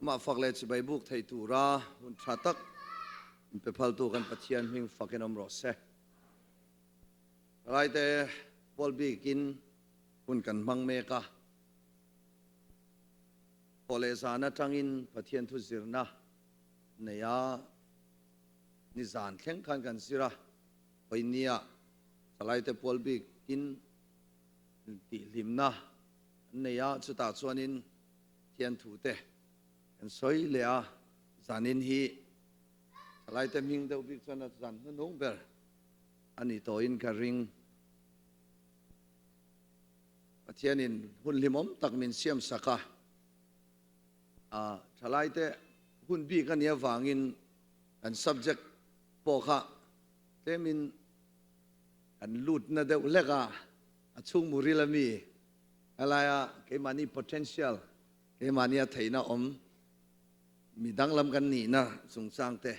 มาฟักเล่จะใบบุกไทยตูราหุ่นชาตักไปพัลตูกันปัจจัยมิ่งฟักกันอมรสเซอะไรแต่บอลบีกินหุ่นกันบังเมกะพอเลสานะจังอินปัจจัยทุสิรนะเนียนิสานแข่งขันกันสิระไปเนียอะไรแต่บอลบีกินตีลิมนะเนียสุดท้ายส่วนอินเทียนถูเตอันสวยเลยอ่ะจานินฮีอะไรแต่มิงเดาบิกส่วนนั้นจานนุ่งเบอร์อันนี้ตัวอินการิงเทียนินหุ่นลิมอมตักมินเสียมสักอะไรแต่หุ่นบีกันเนียวางอินอัน subject ปอกะเตมินอันลุดนั่นเดาเล็กชุ่งมุริลามีอะไรเกมานี potential เกมานีไทยนะมีดังลำกันนี่นะสงสารเตะ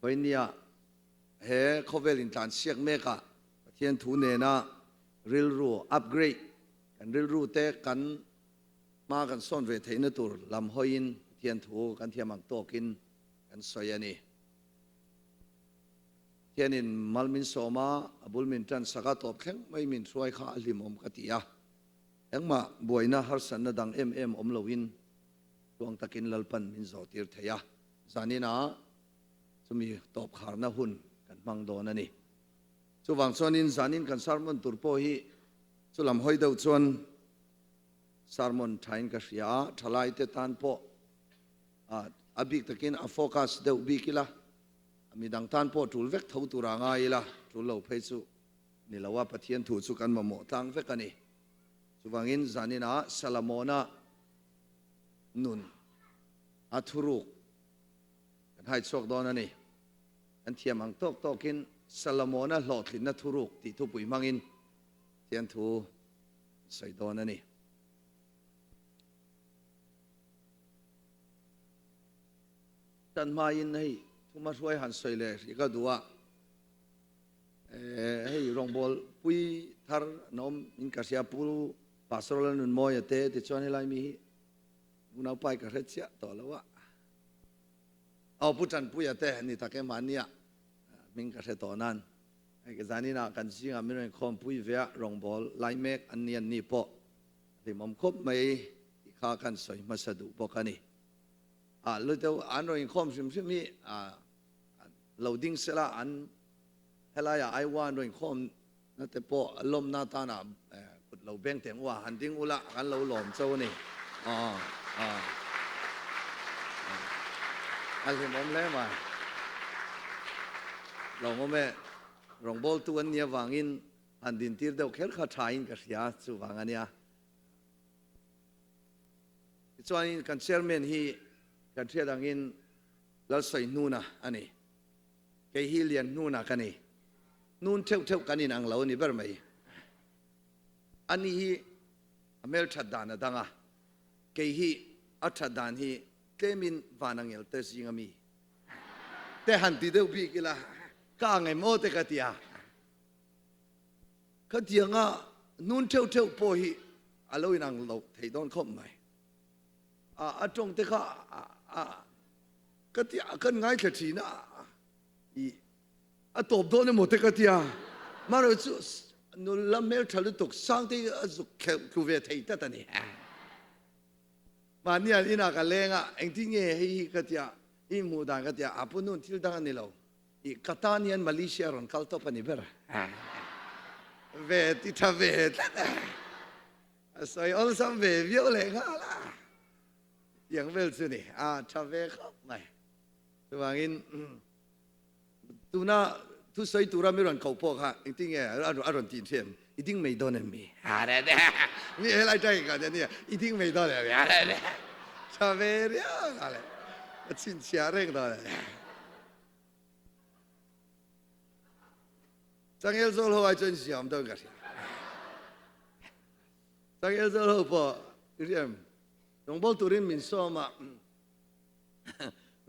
วันนี้เฮ้เขาเวลินตันเสียกเมกะเทียนถูเนนะริลรูอัปเกรดกันริลรูเตะกันมากันซ่อนเวทีนตัวลำหอยินเทียนถูกันเทียมังโตกินกันสวยนี่เทียนินมัลมินโซมาบุลมินจันสกัดตบแข็งไม่มินช่วยข้าลิมอมกติยาเอ็งมาบวยนะฮาร์สันนะดังอมลวินดวงตะกินลลปันมินโซติร์เทียจานี่นะจะมีตบขารนะหุ่นกันมังโดนนี่สุวังส่วนนินจานินกันสารมันตุรโพฮีสุลำหอยดาวส่วนสารมันไทยกันเสียทลายเตตันโพอบิกตะกินโฟกัสเดวบิกิละมีดังตันโพถูลเวกเท่าตุรางายละถูลเราเพสุนี่ละว่าปะเทียนถูสุกันมาโมตังเวกันนี่สุวังอินจานินะซาลามอนะนุนอัทุรุกกันให้โชคดอนันนี่อันเทียมังโตกกินซาลามอนะหลอดลินนัทุรุกที่ทุบุยมังอินเทียนทูใส่ดอนันนี่จันมาอินให้ทุมาช่วยหันสวยเลยอีกดูว่าให้รองบอลปุยทาร์น้อมอินกัสยาปูปัสโรลนุนมอยเตะติดชวนให้ไลมีมุนาไปกับเรชิต่อแล้วว่าเอาผู้จันผู้ยาเตะนี่ตะแกมันเนี่ยมิงกับเรต่อนั้นไอ้กษัตริย์น่ะกันซิงามิเรนคอมผู้ยเวียรองบอลไลเมกอันนี้นี่พอที่มันครบไม่ข้ากันสวยมาสะดุปกันนี่แล้วเดี๋ยวอันรองคอมชิมีเราดิ้งเสละอันเฮลายาไอวานรองคอมนั่นแต่พอลมนาตาน่ะเราแบ่งแต่งว่าหันดิ้งอุละกันเราหลอมเจ้านี่อันที่ผมเล่มาเราโมเมรองบอลตัวนี้วางอินอันดินที่เดียวแค่ข้าชายอินกับเสียสุวางอันเนี้ยส่วนกันเชอร์แมนฮีกันเชียดังอินแล้วใส่นูนะอันนี้แกฮีเลียนนูนะกันนี่นูนเท่ากันนี่นางเรานี่เบอร์ไหมอันนี้อเมริกาดานะดังเกฮีอัฐดานฮีเกมินวานังเอลเตสิงามีแต่หันติเดียวบีกิละก้าไงโมเตกติยาก็เดียงนุนเท่าโพฮีอารมณ์นางเราไทยโดนคบไหมจงเตค่ะก็ที่กันง่ายแค่ทีนะตบโดนโมเตกติยามาเราจะนุลเมลทะลุตกสร้างที่สุขคูเวทไทยแต่ตอนนี้มาเนี่ยนี่นักเลงเองที่เงี้ยให้กัตยาอีมูดานกัตยาอาปุ่นนู่นที่ดังนี่เราอีกัตานียนมาเลเซียรันคัลโตปนิเบอร์เวทิทาเวทสวยอลซัมเววิโอเลงาล่ะยังเวลสุนี่ทาเวครับไม่ตัวงินตัวน่าทุสายตัวเราไม่รันเขาพอค่ะเองที่เงี้ยอารมณ์ตีนเทียนอีทิ้งไม่โดนมีอะไรเนี่ยนี่อะไรใจกันเนี่ยอีทิ้งไม่โดนเลยอะไรเนี่ยชาเวเรียอะไรชินเชียเร่งตัวเลยจังเอลโซโลไอจนเสียมตัวกันจังเอลโซโลพอเรียมรองบอลตุรินมินโซมา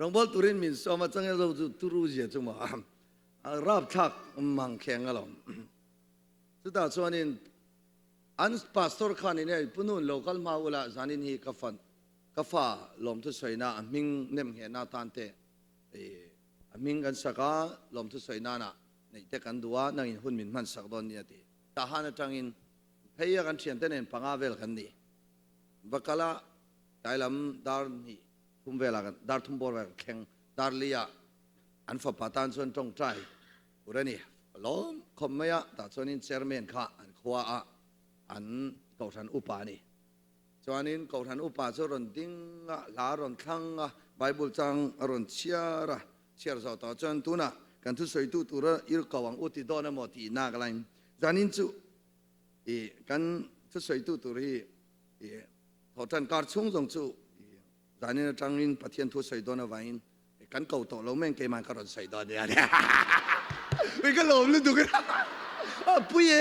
รองบอลตุรินมินโซมาจังเอลโซตุรูเจียจุมารับทักมังแข่งกันหรอสุดท้ายส่วนนี้อันพาสตอร์ขานี่เนี่ยปุ่นนู่น local มาอุลาจานินฮีกัฟัน กาฟ้าลมทุสวยน่ามิงเนมเห็นหน้าตานเตมิงกันสักลมทุสวยน่าน่ะในเตกันดัวนั่งอินหุ่นมินมันสักโดนเนี่ยทีตาหานจังอินเฮียกันเชียนเตนินปังอาเวลกันนี่บักละไกลลำดาร์นี่ทุ่มเวลากันดาร์ทุ่มบอลเวลแข่งดาร์เลียอันฝาปาตันส่วนตรงใจอุระนี่ล้มคมไม่ยะแต่ส่วนนี้เชอร์เมนข้าอันขวาอันเกาทันอุปานี่ส่วนนี้เกาทันอุปาส่วนดิ้งลารอนขังไบเบิลจังรอนเชียร์สาวต่อจนตุนะกันทุสวยตุตุระอิรกวังอุติโดนมอตีนากลายส่วนนี้จู่กันทุสวยตุตุรีทอจันการชุ่งจงจู่ส่วนนี้จังอินปะเทียนทุสวยโดนวายินกันเก่าโตเราแม่งเกมันการใส่ดอนเดียร์ไม่ก็หลงเลยดูกันปุ้ย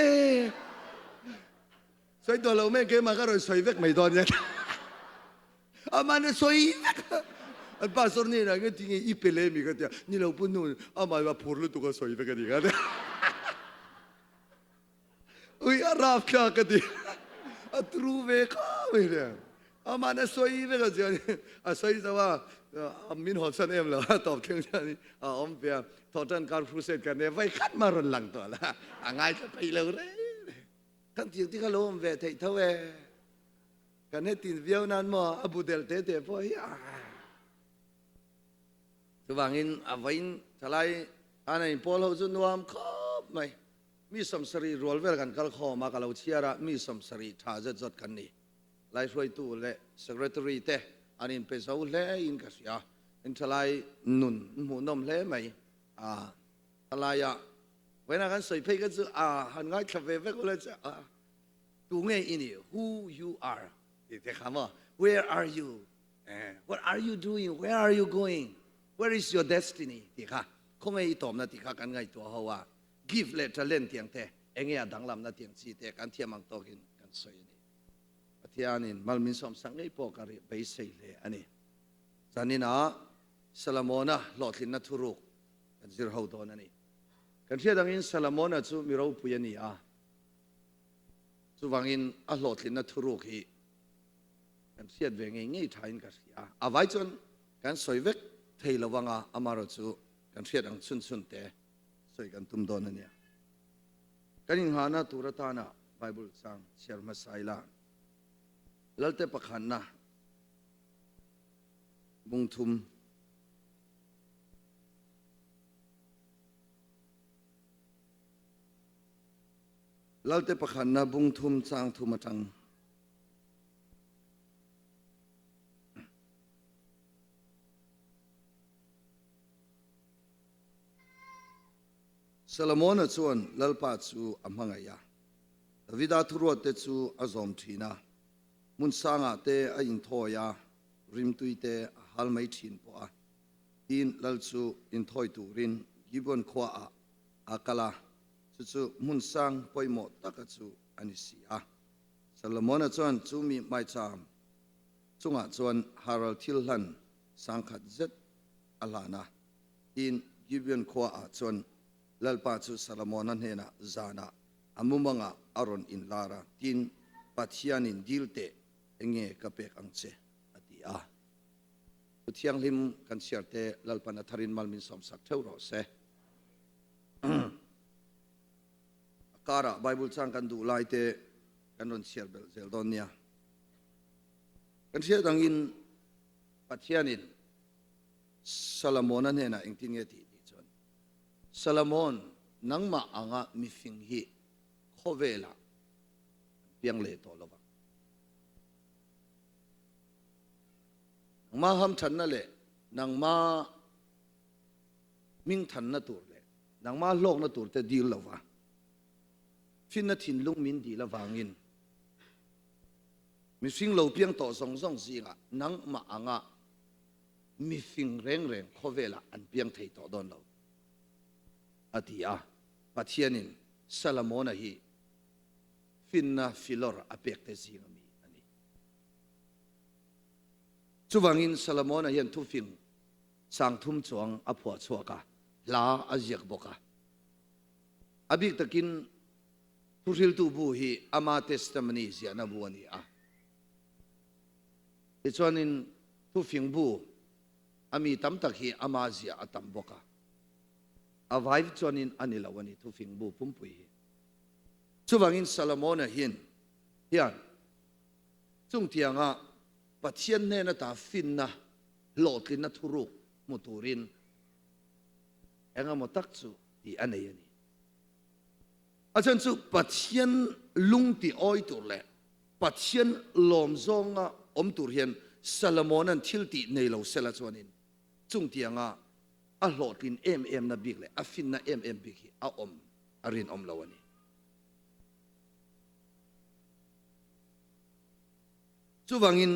ใส่ตัวเราแม่งเกมันการใส่เวกไม่ดอนเดียร์มันใส่เวกอันป้าสอนนี่นะก็ทิ้งอีเปเล่มีกันเดียนี่เราพูดนู่นมาว่าพูดแล้วตัวก็ใส่เวกกันดีกันอุ้ยอาราฟข้ากันดีทรูเวกไม่ได้มันใส่เวกกันเดียใส่ตัวว่ามินหัวสันเอ็มแล้วตอบถึงนี่อมเปียทอจันการฟูเซตกันเนี่ยไว้ขัดมารุนหลังตัวละง่ายจะไปเลยกันที่เขาล้มเวทเท่าเวกันให้ตินเวียวนั้นมั่วอบูเดลเตะพอยตัวบางอินอวัยน์ทลายอันนี้พอเราจุนวามครบไหมมีสมสรีรัวเวลกันกัลข้อมากัลเอาเชียระมีสมสรีท่าจะจดกันนี่ไล่ช่วยตู้เละ secretary เตะอันนี้เป็นสาวเล่อินกัสยาอินทลายนุนหมูนมเล่ไหมทลายเวลากันสวยเพย์ก็จะหันง่ายขับเวก็เลยจะตัวเงี้ยอินี่ who you are ที่คำว่า where are you what are you doing where are you going where is your destiny ที่ค่ะคงไอ้ตอบนะที่ค่ะกันไงตัวเขาว่า give เลทเล่นเตียงเตะเอ็งเนี่ยดังลำนะเตียงซีเตะกันเทียมังโตกินกันสวยนี่ที่อันนี้มัลมินสมสังเกตพอการไปเสียเลยอันนี้จากนี้นะซาลามอนะหลอดลินนัทุรุกกันจิราวโดนอันนี้กันเชื่อดังอินซาลามอนะจูมีเราปุยนี่จูวังอินหลอดลินนัทุรุกฮีกันเชื่อเวงงี้ทายกันเสียไว้จนกันสวยเวกเทลวังอามารุจูกันเชื่อดังสุนเตะสวยกันตุ้มโดนอันนี้กันอินหานะตุรตานะไบเบิลสังเชื่อมาไซลาลัลเตปขันนะบุงทุมลัลเตปขันนะบุงทุมจางทุมจังซาลามอนชวนลัลปาจูอัมหังายาวิดาทุรวดเตจูอาซอมทีนามุนสางเตออินทอยาริมตุยเตฮัลไม่ชินปัวอินลัลซูอินทอยตูรินกิบอนขวาอากาลาจูมุนสางปอยหมดตักจูอันิสิอาซาลมอนจวนจูมีไม่จามจุงจวนฮารัลทิลลันสังขัดเจ็ดอัลานาอินกิบอนขวาจวนลัลปาจูซาลมอนันเฮนะจานะอามุมังอารอนอินลาราอินปัทยานินดิลเตเองกระเปกอังเซอดีอุทิยังลิมกันเสียเตลัลปนัทรินมัลมินสมศักเทวโรเซการะไบเบิลจังกันดูไลเตกันนนเชียร์เบลเซลดอนเนียกันเชียร์ดังอินปัทยานินซาลามอนันเฮนะเองทิ้งเอติดิจวนซาลามอนนังมาอ่างมิฟิงฮีโคเวลาเพียงเลโตลวะมาห้ามฉันนั่นแหละนางมามิ่งฉันนั่นตัวเลยนางมาโลกนั่นตัวแต่ดีแล้ววะฟินนั่นถิ่นลุงมินดีแล้ววางินมีฟิงเราเพียงต่อสองสิ่งนางมาอ่างมีฟิงแรงเขาเวลาอันเพียงไทยต่อดอนเราอดีปัทยานินซาลามอนะฮีฟินน่ะฟิลอร์อเปกเตซิงมีอันนี้จูวังอินซาลามอนะยันทุฟิงสังทุมจวงอภัวชัวกะลาอาเจียกบกะอบิกตะกินทุริลตูบูฮีอามาเตสตามนีเซียนบัวนี ที่ชวนนินทุฟิงบูอามีตั้มตะคีอามาเซียอาตัมบกะอาไว้ชวนนินอันนี้ละวันนี้ทุฟิงบูปุ่มปุยช่วงอินซาลโมนหินเฮียนจุงเทียงอ่ะปัจเจียนเนนตาฟินนะโหลดกินนัทุรุกมุตุรินเอ็งมตักจูที่อันนี้นี่อาจารย์จูปัจเจียนลุงที่อ้อยตัวเล่ปัจเจียนลมซองอ่ะตุเรียนซาลโมนันทิลตีในเราเซลจวนินจุงเทียงอ่ะโหลดกินนะบิกเลยฟินนะบิกอารินละวันนี้ช่วงอิน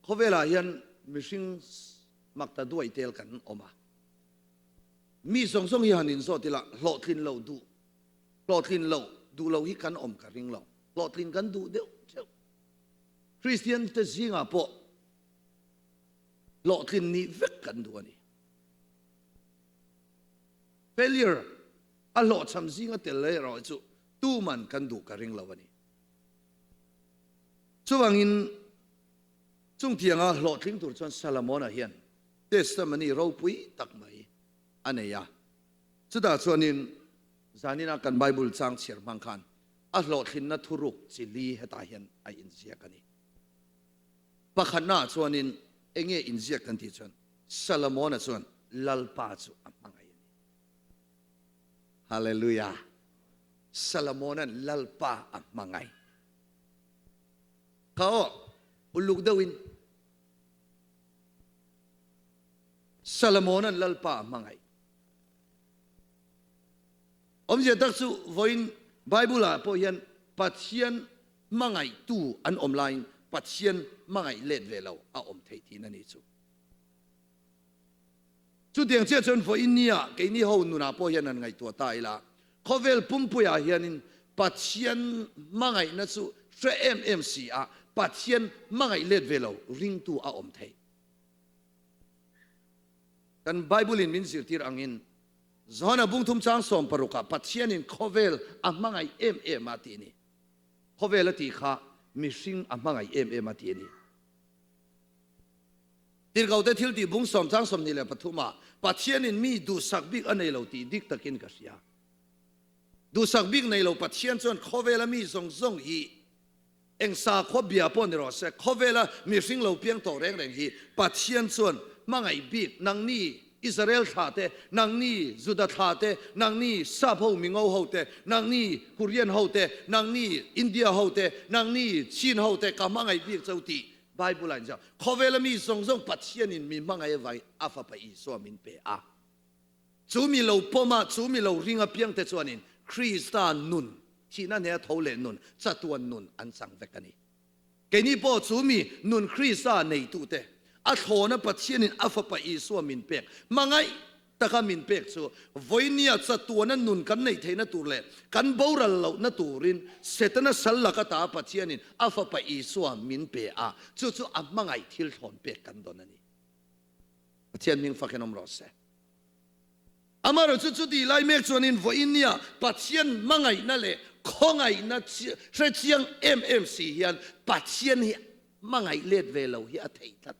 เขาเวลายันมิชิงมักตะด้วยเทลกันมามีส่งยันอินโซติละหลอดลินเราดูเราฮิกันกันริงเราหลอดลินกันดูเดียวคริสเตียนจะสิงาโปหลอดลินนี้เวกกันดูนี่ failure หลอดซ้ำสิงาเตลเลยเราจูตู้มันกันดูกันริงเราวันนี้ช่วงอินจุงเทียงหลอดลิงตัวจวนซาลโมนาเฮียนเทสต์มันนี่เราปุยตักไม่อันนี้สุดท้ายส่วนนี้จานินักันไบเบิลจางเชียร์มังคันหลอดลินนัทุรุกจิลีเหตุเฮียนอินเซียกันนี่ปะขันน่าส่วนนี้เองอินเซียกันที่ส่วนซาลโมนาส่วนลัลปาจูอัมมังไงฮาเลลูยาซาลโมนันลัลปาอัมมังไงเขาอุลุกดาวินซาลโมนันลัลปามังไงจะตักสู้วันไบเบิลพอยันปัจเจียนมังไงตู้อันไลน์ปัจเจียนมังไงเล็ดเวลาเททีนั่นนี่จู่เดียงเจ้าชนฝอินเนี่ยแกนี่เขาหนุนาพอยันนั่นไงตัวตายละเขาเวลปุ่มปุยาเฮียนินปัจเจียนมังไงนั่นสู้เชื่อMMCปัจเจียนมังไงเล็ดเวลาริงตัวเทกันไบเบิลมินสิร์ที่รังอินจอห์นบุ้งทุ่มช้างสมปรุกะปัจเจียนินเขาเวลมังไงมาตีนี่เขาเวลที่ข้ามิชิงมังไงมาตีนี่ที่เขาได้ทิลที่บุ้งสมช้างสมนี่แหละปฐุมาปัจเจียนินมีดูสักบิกอันในเราตีดิกตะกินกัสยาดูสักบิกในเราปัจเจียนส่วนเขาเวลมีทรงฮีเองสาขบเบียปนรอเสกเขาเวลามีสิ่งเราเพียงต่อแรงฮีปัจเจียนส่วนมังไงบิกนางนี่อิสราเอลท่าเตนางนี่จุดท่าเตนางนี่ซาพาวมิงเอาเฮาเตนางนี่คุรียนเฮาเตนางนี่อินเดียเฮาเตนางนี่จีนเฮาเตกามังไงบิกเจ้าตีไบเบิลอันเจ้าเขาเวลามีทรงปัจเจียนินมีมังไงไว้อาฟาไปอีสวามินเปอาจูมีเราพมาจูมีเราริงเพียงแต่ส่วนนินคริสตานุนที่นั่นเนี่ยทาวเลนุนจัตวันนุนอันสังเวกันนี้แกนี่พอจูมีนุนคริสตาในตุเตอัทโหนปัจเจียนินอาฟาไปอีสวามินเปกมังไงตะกามินเปกซูวันนี้จัตวันนั้นนุนกันในเทนตุเลกันบาวรัลเรานตุรินเสตนะสัลลักตาปัจเจียนินอาฟาไปอีสวามินเปอาจู่อับมังไงทิลทอนเปกกันโดนนี่ปัจเจียนมิงฟักนอมรอเซอามาเราจู่ดีไล่เมกส่วนนี้วันนี้ปัจเจียนมังไงนั่นแหละข้องไงนั่นเชียงMMCยันปัจเจียนมังไงเล็ดเวลาเฮียเทตัด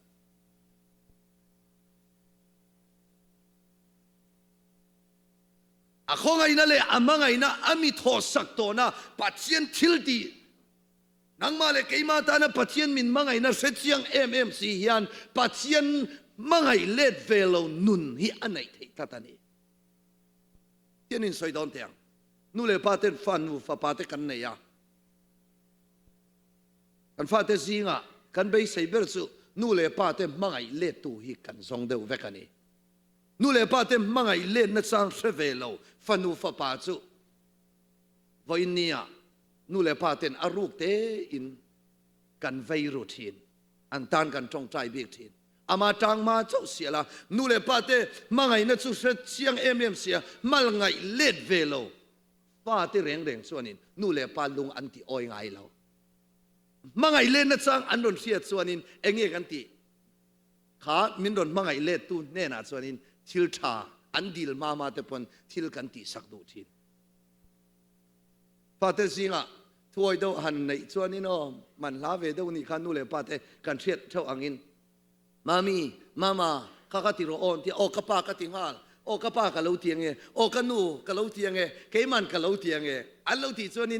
ข้องไงนั่นแหละมังไงนะมีทอสักตัวนะปัจเจียนทิลดีนังมาเลยกี่มาตานะปัจเจียนมินมังไงนะเชียงMMCยันปัจเจียนมังไงเล็ดเวลานุนเฮียอันไหนเทตัดนี่เจนินสวยดอนเตียงนู่เลยปาเต้ฟันวูฟ้าปาเต้กันเนี่ยกันฟ้าเต้ซิงะกันไปใส่เบอร์สุนู่เลยปาเต้มังไงเล็ดตูฮิกันทรงเดียวเวกันนี่นู่เลยปาเต้มังไงเล็ดนัดสังเสวโลฟันวูฟ้าปาสุวันนี้นู่เลยปาเต้อารุกเตอินกันไวรูทีนอันตันกันจงใจเบียดทีนอามาจางมาเจ้าเสียละนู่เลยปาเต้มังไงนัดสุดเสียงMMCมังไงเล็ดเวโลป้าที่เร่งส่วนนี้นู่เลยปาลุงอันที่อ้อยไงเรามังไงเล่นนัดสังอันโดนเสียส่วนนี้เองกันที่ขามินโดนมังไงเล่นตู้แน่นาส่วนนี้ทิลชาอันดีลมาแต่ปนทิลกันที่สักดูทีป้าเตสิงะ ถวยเดาหันในส่วนนี้เนาะมันลาเวเดานี่ขันนู่เลยป้าเตกันเชียดเท่าอังอินมามีมาข้าติโรออนที่โอกระปากติงาโอกระปากะเลาเทียงเอโอกะนูกะเลาเทียงเอเกมันกะเลาเทียงเออันเลาที่ส่วนนี้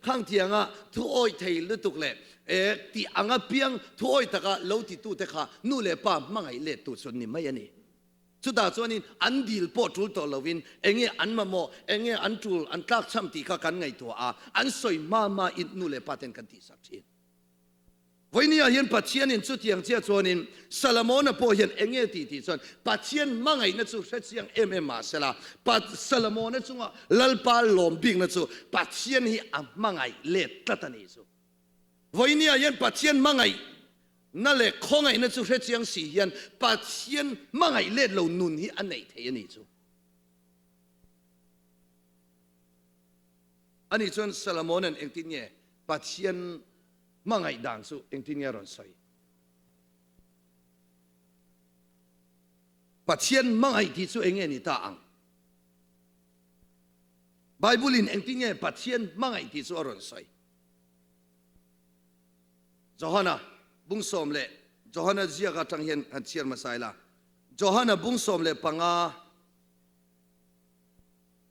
ข้างเทียงอ่ะทุโอยไทยลุตุกเล่ที่อังเปียงทุโอยตะกะเลาที่ตู้เตค่ะนู่เลยป้ามังไงเล็ดตุส่วนนี้ไม่ยันนี่สุดท้ายส่วนนี้อันดีลปอดทุลตัวเราวินอันมาโมอันทุลอันตักซ้ำตีข้ากันไงตัวอันสวยมาอินนู่เลยป้าเต็นกันที่สักทีวันนี้เห็นปัจเจียนสุดยังเจ้าส่วนนี้ซาลามอนพอเห็นที่ส่วนปัจเจียนมังไงนั่นสุดเสียงมาเสละปัจซาลามอนนั่นสุดลัลปาลมบิงนั่นสุดปัจเจียนฮีมังไงเล็ดตัดนี่สุดวันนี้เห็นปัจเจียนมังไงนั่นแหละข้องไงนั่นสุดเสียงสี่เห็นปัจเจียนมังไงเล็ดเราหนุนฮีอันไหนเทียนี่สุดอันนี้ส่วนซาลามอนนั่นเองที่เนี่ยปัจเจียนมังไงดังสุเองที่เนี่ยร้อนใส่ปัจเจียนมังไงที่สุเองนี่ตาอังไบเบิลินเองที่เนี่ยปัจเจียนมังไงที่สุร้อนใส่จอฮานะบุ้งสมเล่จอฮานะเจียกตั้งเห็นอันเชียร์มาใส่ละจอฮานะบุ้งสมเล่ปังอา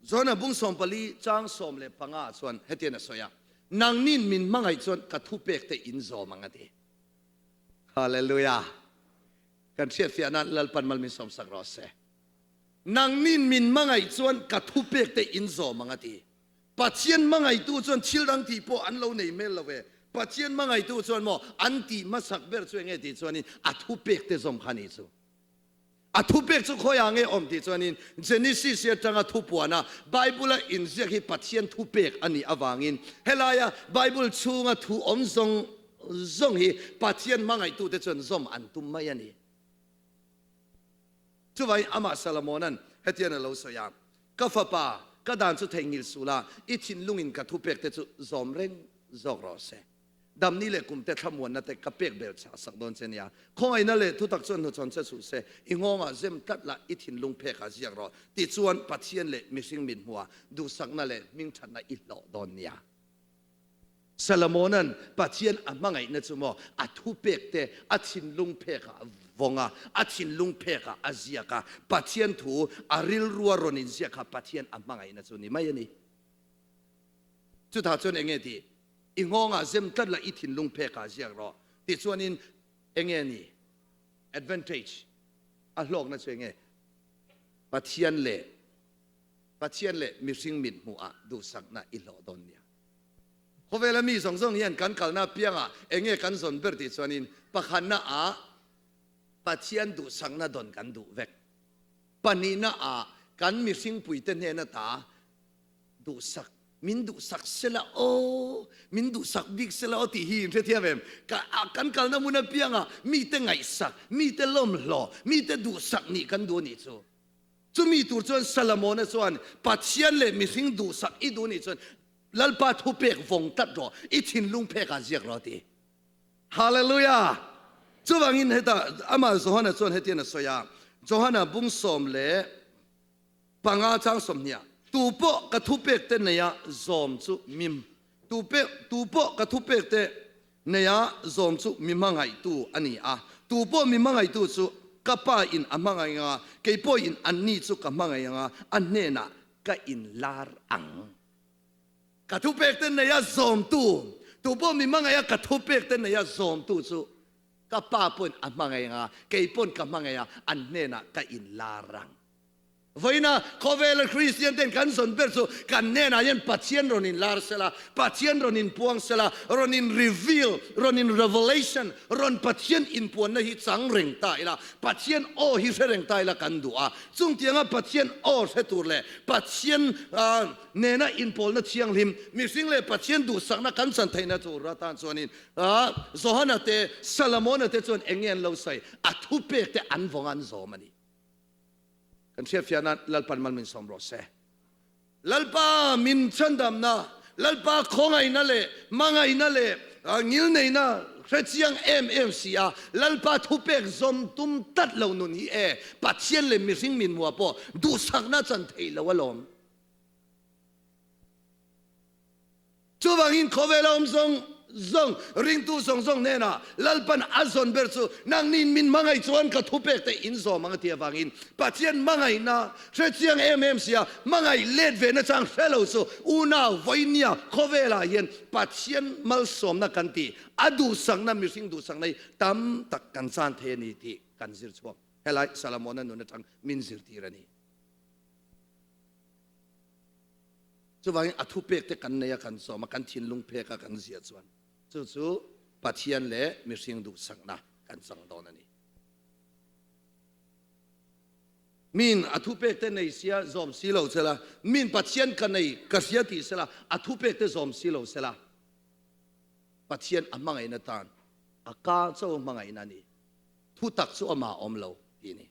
จอฮานะบุ้งสมปลีจางสมเล่ปังอาส่วนเฮตินะสอยนางนินมินมังไงส่วนกระทุเปกเตอินโซมังกะเดฮาเลลูยากันเชียร์เสียนั้นลัลปันมัลมิสมสักรอเซนางนินมินมังไงส่วนกระทุเปกเตอินโซมังกะเดปัจเจียนมังไงตัวส่วนชิลดังที่พออันเราในเมลละเวปัจเจียนมังไงตัวส่วนโมอันที่มาสักเบอร์ส่วนเงที่ส่วนนี้อัทุเปกเตสมขันิสูอัทุเปกสุขอย่างเงอมที่ส่วนนี้เจนิสิเสียจังอัทุปวนะไบเบิลอินเสียที่ปัจเจียนทุเปกอันนี้อวางินเฮลายาไบเบิลชูงทุอมซงฮีปัจเจียนมังไงตัวเตส่วนซอมอันตุมไม่ยันนี่ช่วยอามาซาลามอนันเฮติยนเราสยามกัฟปากระดานสุดแห่งนิลสุลาอิทินลุงอินกทุเปกเตสุซอมเร่งจอกรอเซดำนี่เลยกุมเตะขมวนนั่นแต่กระเปกเบลชาสักโดนเสียคงไอ้นั่นเลยทุกตักส่วนทุกส่วนเสสุเสอิงงอ่ะเจมตัดละอิทินลุงเพกอาเซียรอติดส่วนปัจเจียนเลยมิสิงมินหัวดูสักนั่นเลยมิงชันน่ะอิหล่อดอนเนี่ยซาลามอนันปัจเจียนอ่ะมังไงนั่นสมออัทุเปกเตอัทินลุงเพกาวงอ่ะอัทินลุงเพกอาเซียกะปัจเจียนถูอาริลรัวรอนินเซียกะปัจเจียนอ่ะมังไงนั่นส่วนนี้ไม่ยันนี่จุดท้ายส่วนเองที่อิงงอ่ะเซมตัดละอิทินลุงเพกาเสียรอติดส่วนนี้เองนี่ advantage อ่ะโลกนั่นส่วนเองปัจเจียนเล่มิสิงมินหัวดูสักน่ะอิหลอดอนเนี่ยเขาเวลามีสองยันกันกัลน่าเปียงอ่ะเองกันส่วนเบอร์ติดส่วนนี้ปะขันน่ะปัจเจียนดูสักน่ะดอนกันดูเวกปนีน่ะกันมิสิงปุยเตนเฮน่ะตาดูสักมินดูสักเสละโอมินดูสักบิ๊กเสละโอที่หินเทียบเองกันกัลน่ะมุนเปียงอ่ะมีแต่ไงสักมีแต่ลมหล่อมีแต่ดูสักนี่กันดูนี่จูจะมีตัวส่วนซาลามอนส่วนปัจเจียนเลยมิสิงดูสักอีดูนี่ส่วนลัลปาทุเปกวงตัดรออีทินลุงเพกอาเซียกรอตีฮาเลลูยาจู่ว่างินเหตุอามาโจฮันส่วนเหตุนั้นสอยโจฮันบุ้งสมเล่ปังอาจังสมเนี่ยตูโปกระทุเปกเตเนียซอมจุมิมตูโปกระทุเปกเตเนียซอมจุมิมังไงตูอันนี้ตูโปมิมังไงตูจุกับป้าอินอามังไงเกย์โปอินอันนี้จุกับมังไงอันเนน่ะก็อินลาร์อังกระทุเปกเตเนียซอมตูโปมิมังไงกระทุเปกเตเนียซอมตูจุกับป้าปนอามังไงเกย์ปนกับมังไงอันเนน่ะก็อินลาร์อังวันน่ะเขาเวลาคริสเตียนเต็นกันสนเปิดสุกันแน่นายันปัจเจียนรอนินลาร์เซล่าปัจเจียนรอนินพวงเซล่ารอนินรีวิลรอนินเรเวลเลชันรอนปัจเจียนอินพวนนะฮิสังเร่งตายละปัจเจียนโอฮิเร่งตายละกันดูจุงเตียงปัจเจียนโอเสตุเล่ปัจเจียนเนน่ะอินพอลนะเชียงลิมมิสิงเล่ปัจเจียนดูสักนะกันสันไทยนะจูรัตันส่วนนี้โซฮานะเตซาลามอนนะเตส่วนเองเงินเราใส่อัทุเปกเตอันวงอันโซมันนี่กันเชียร์ฟิอานันลัลปันมันมินสมรสเซลัลปามินชันดำนะลัลปาคงไงนั่นเลยมังไงนั่นเลยงิลเนี่ยนะเสียงเสียลัลปาทุเปกซอมตุมตัดเหล่านี้ปัจเจียนเลยมิสิงมินหัวปอดูสักน่าจันเทลวะลม chu wangin khowela zong ring tu zong ne na lalpan azon berchu nang nin min mangai chuan ka thupek te in zo mang tia wangin pathian mangai na chiang sia mangai let ve na chang fellow so una voinia khowela yen pathian mal som na kanti adu sang na mi sing du sang nei tam tak kan san the ni ti kan zir chuak helai Solomonna nu na chang min zir ti rani chu wangin athupek te kan ne ya kan so ma kan thin lung phe ka kan zia chuan chu pathian le mi sing du sang na kan sang don ani min athupek te nei sia zom silo chela min pathian ka nei ka sia ti sela athupek te zom silo sela pathian amangai na tan aka chaw mangai na ni thu tak chu ama omlo ti ni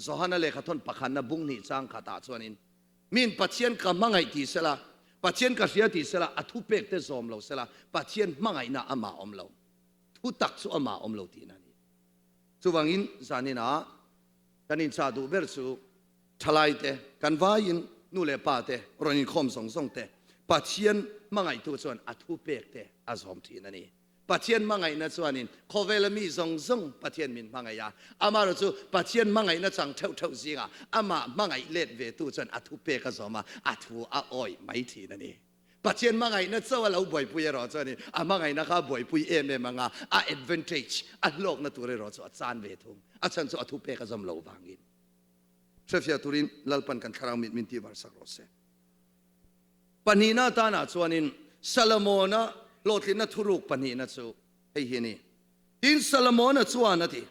zohana le khathon pakhan na bung ni chang khata chuanin min pathian ka mangai ti sela pathian ka sia ti sela athupek te zom lo sela pathian mangai na ama omlo thu tak chu ama omlo ti na ni chuwangin zanina kanin cha du ber chu thalai te kan vain nu le pa te ronin khom song te pathian mangai tu chuan athupek te azom thi na ni pathian mangai na chuanin khowela mi zong pathian min mangai ya ama ro chu pathian mangai na chang theu zinga ama mangai let ve tu chuan athupek ka zoma athu a oi mai thi na ni pathian mangai na chawa lo boi pui ro chuanin amangai na kha boi pui manga a advantage a lok na tu re ro chu a chan ve thum a chan chu athupek ka zom lo wangin Trafia turin lalpan kan kharang min ti war sak ro se panina ta na chuanin Solomonna hlawhtlinna thuruk panina chu hei hi ni tin Solomonna chuan ati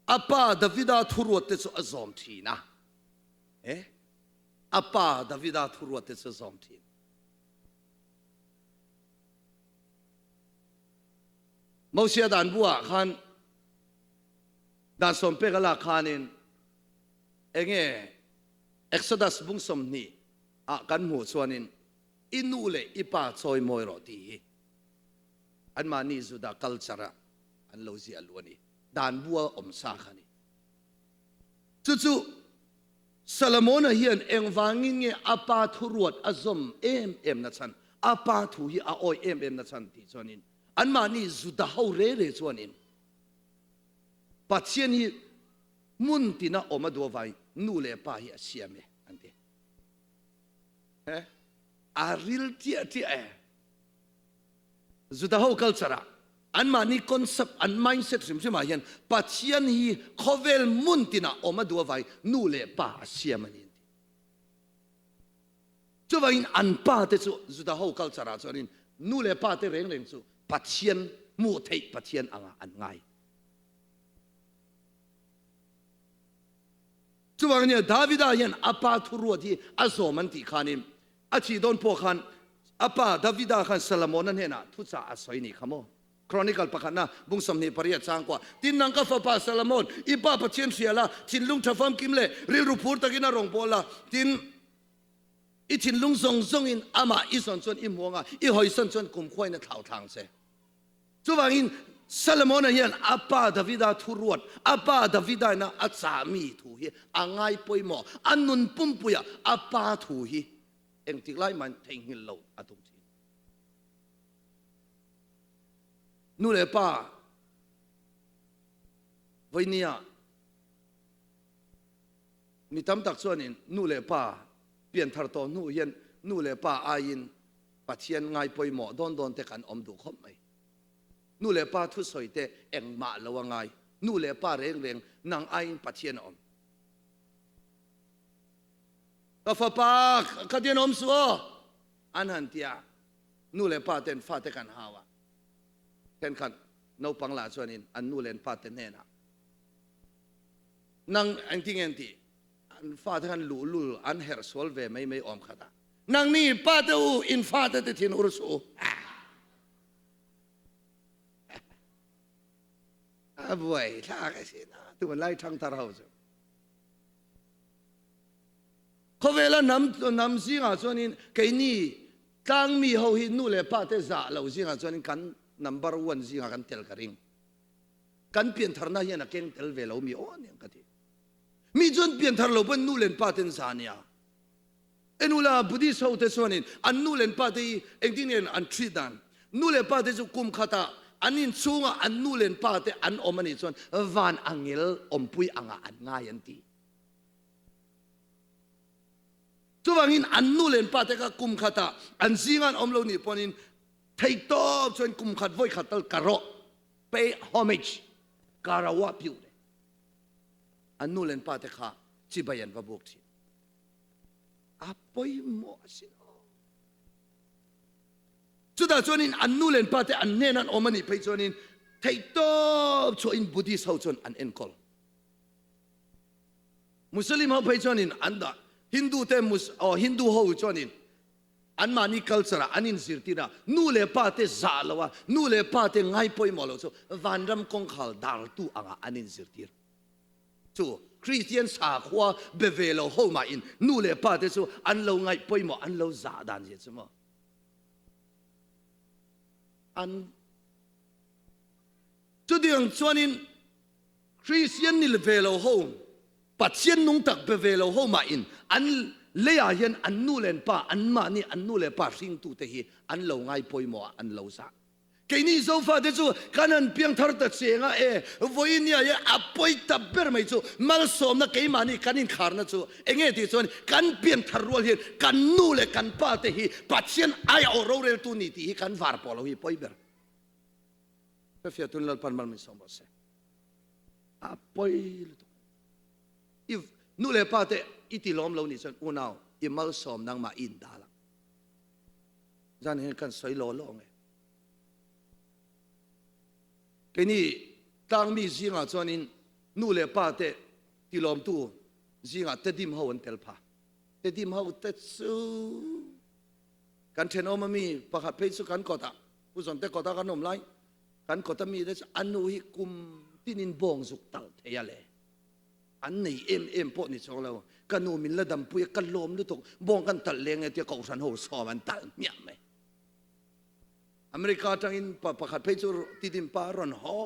apa Davida thuruat te chu azom thina apa Davida thuruat te chu azom thi Mausia dan bua khan dan som pe gala khanin enge Exodus bung som ni a kan mu chuanin inule ipa choi moi ro ti an mani zuda culture an lo zi alwani dan bua om sa khani chu Solomonna hian engwangin nge apa thuruat azom em na chan apa thu hi a oi em na chan ti chuanin an mani zuda ho re chuanin pathian hi mun tina oma do vai nu le pa hi asiame ante a real ti zuda ho culture an mani concept an mindset sim ma hian pathian hi khovel mun tina oma do vai nu le pa asiamani chuwain an pa te chu zuda ho culture chuanin nu le pa te reng chu pathian mu thei pathian anga an ngai chuwangnia Davida hian apa thuruat hi azoman ti khanin achi don po khan apa Davida khan Solomonna hena thu cha asoi ni khamo Chronicle pakhana bungsom ni paria changkwa tin nang ka fa pa Solomon ipa pathian siala chin lung thafam kimle ril rupur takina rong pola tin i chin lung zong in ama i son chon i muanga i hoi son chon kum khoi na thau thang se chuwangin Solomonna hian apa Davida thuruat apa Davida na achami thu hi angai poimo anun pumpuya apa thu hi eng tiklai man theng hil lo atum thi nu le pa voinia mi tam tak chuanin nu le pa pian thar to nu hian nu le pa ain pathian ngai poimo don te kan om du khom mai nu le pa thu soi te eng ma lo ngai nu le pa reng nang ain pathian om ka fa pa ka den om suo an han tia nu le pa ten fa te kan hawa ten kan no pangla chuanin an nu len pa ten hena nang ang tingenti an fa te kan lu an her sol ve mai om khata nang ni pa te u in fa te thin ur su abuai tha ka sina tu lai thang tar hau chu khowela nam zinga chuanin keini tlang mi ho hi nu le pa te za lo zinga chuanin kan number 1 zinga kan tel karing kan pian tharna hian a keng tel ve lo mi on yang ka ti mi chun pian thar lo ban nu len pa ten sa nia enu la budi sau te sonin anu len pa te engdingen an tridan nu le pa te chu kum khata anin chunga anu len pa te an omani chon van angel ompui anga an nga yan ti chuwangin anu len pa te ka kum khata an zingan omlo ni ponin thei top chon kum khat voi khatal karo pay homage karawa piu anu len pa te kha chibayan va bok thi apoy mo asin chuda chonin anu len pa te an nenan omani phei chonin thei top cho in buddhist ho chon an enkol muslim ho phei chonin anda hindu te hindu ho chonin an mani culture anin zirtira nu le pa te zalawa nu le pa te ngai poi mo lo so vanram kong khal dar tu anga anin zirtir chu Christian sa khwa bevelo ho ma in nu le pa te so an lo ngai poi mo an lo za dan je chmo an chu diang chuanin Christian ni le velo ho patien nung tak bevelo ho ma in an leya hian an nu len pa an ma ni an nu le pa sing tu te hi an lo ngai poi mo an lo sa cái ní dấu pha thế chú cái anh biếng thar ta xe ngã với nia ye apoi tập ber mấy chú mal som na cái mà ní cái nín khar na chú anh ấy thì chú cái biếng thar ruột hiện cái nu le cái pa te hi patient ai ở đâu re tu ní thì cái var polo hi poi ber cái phía tu lal pan mal mình som bose apoi if nu le pa te itilom lo ní chú unao imal som nang ma in da la gian hiện cái soi lo lo nghe cái này当咪是啊，做您努力把的地浪度是啊，得点好稳得怕，得点好得สู้กันเทนอมามีประคับเพศกันกอดอ่ะผู้สนแต่กอดกันนมไล่กันกอดมีได้อันนู้นกุมที่นินบองสุกตัลเทียเลยอันนี้พวกนี้ชงแล้วกันนู้นมินละดำปุยกันลมดูถูกบองกันตัลเลงไอ้ที่เขาสันโหสอมันตัลเนี่ยไหมอเมริกาจังอินประคับเพศที่ดินป่ารอนหอ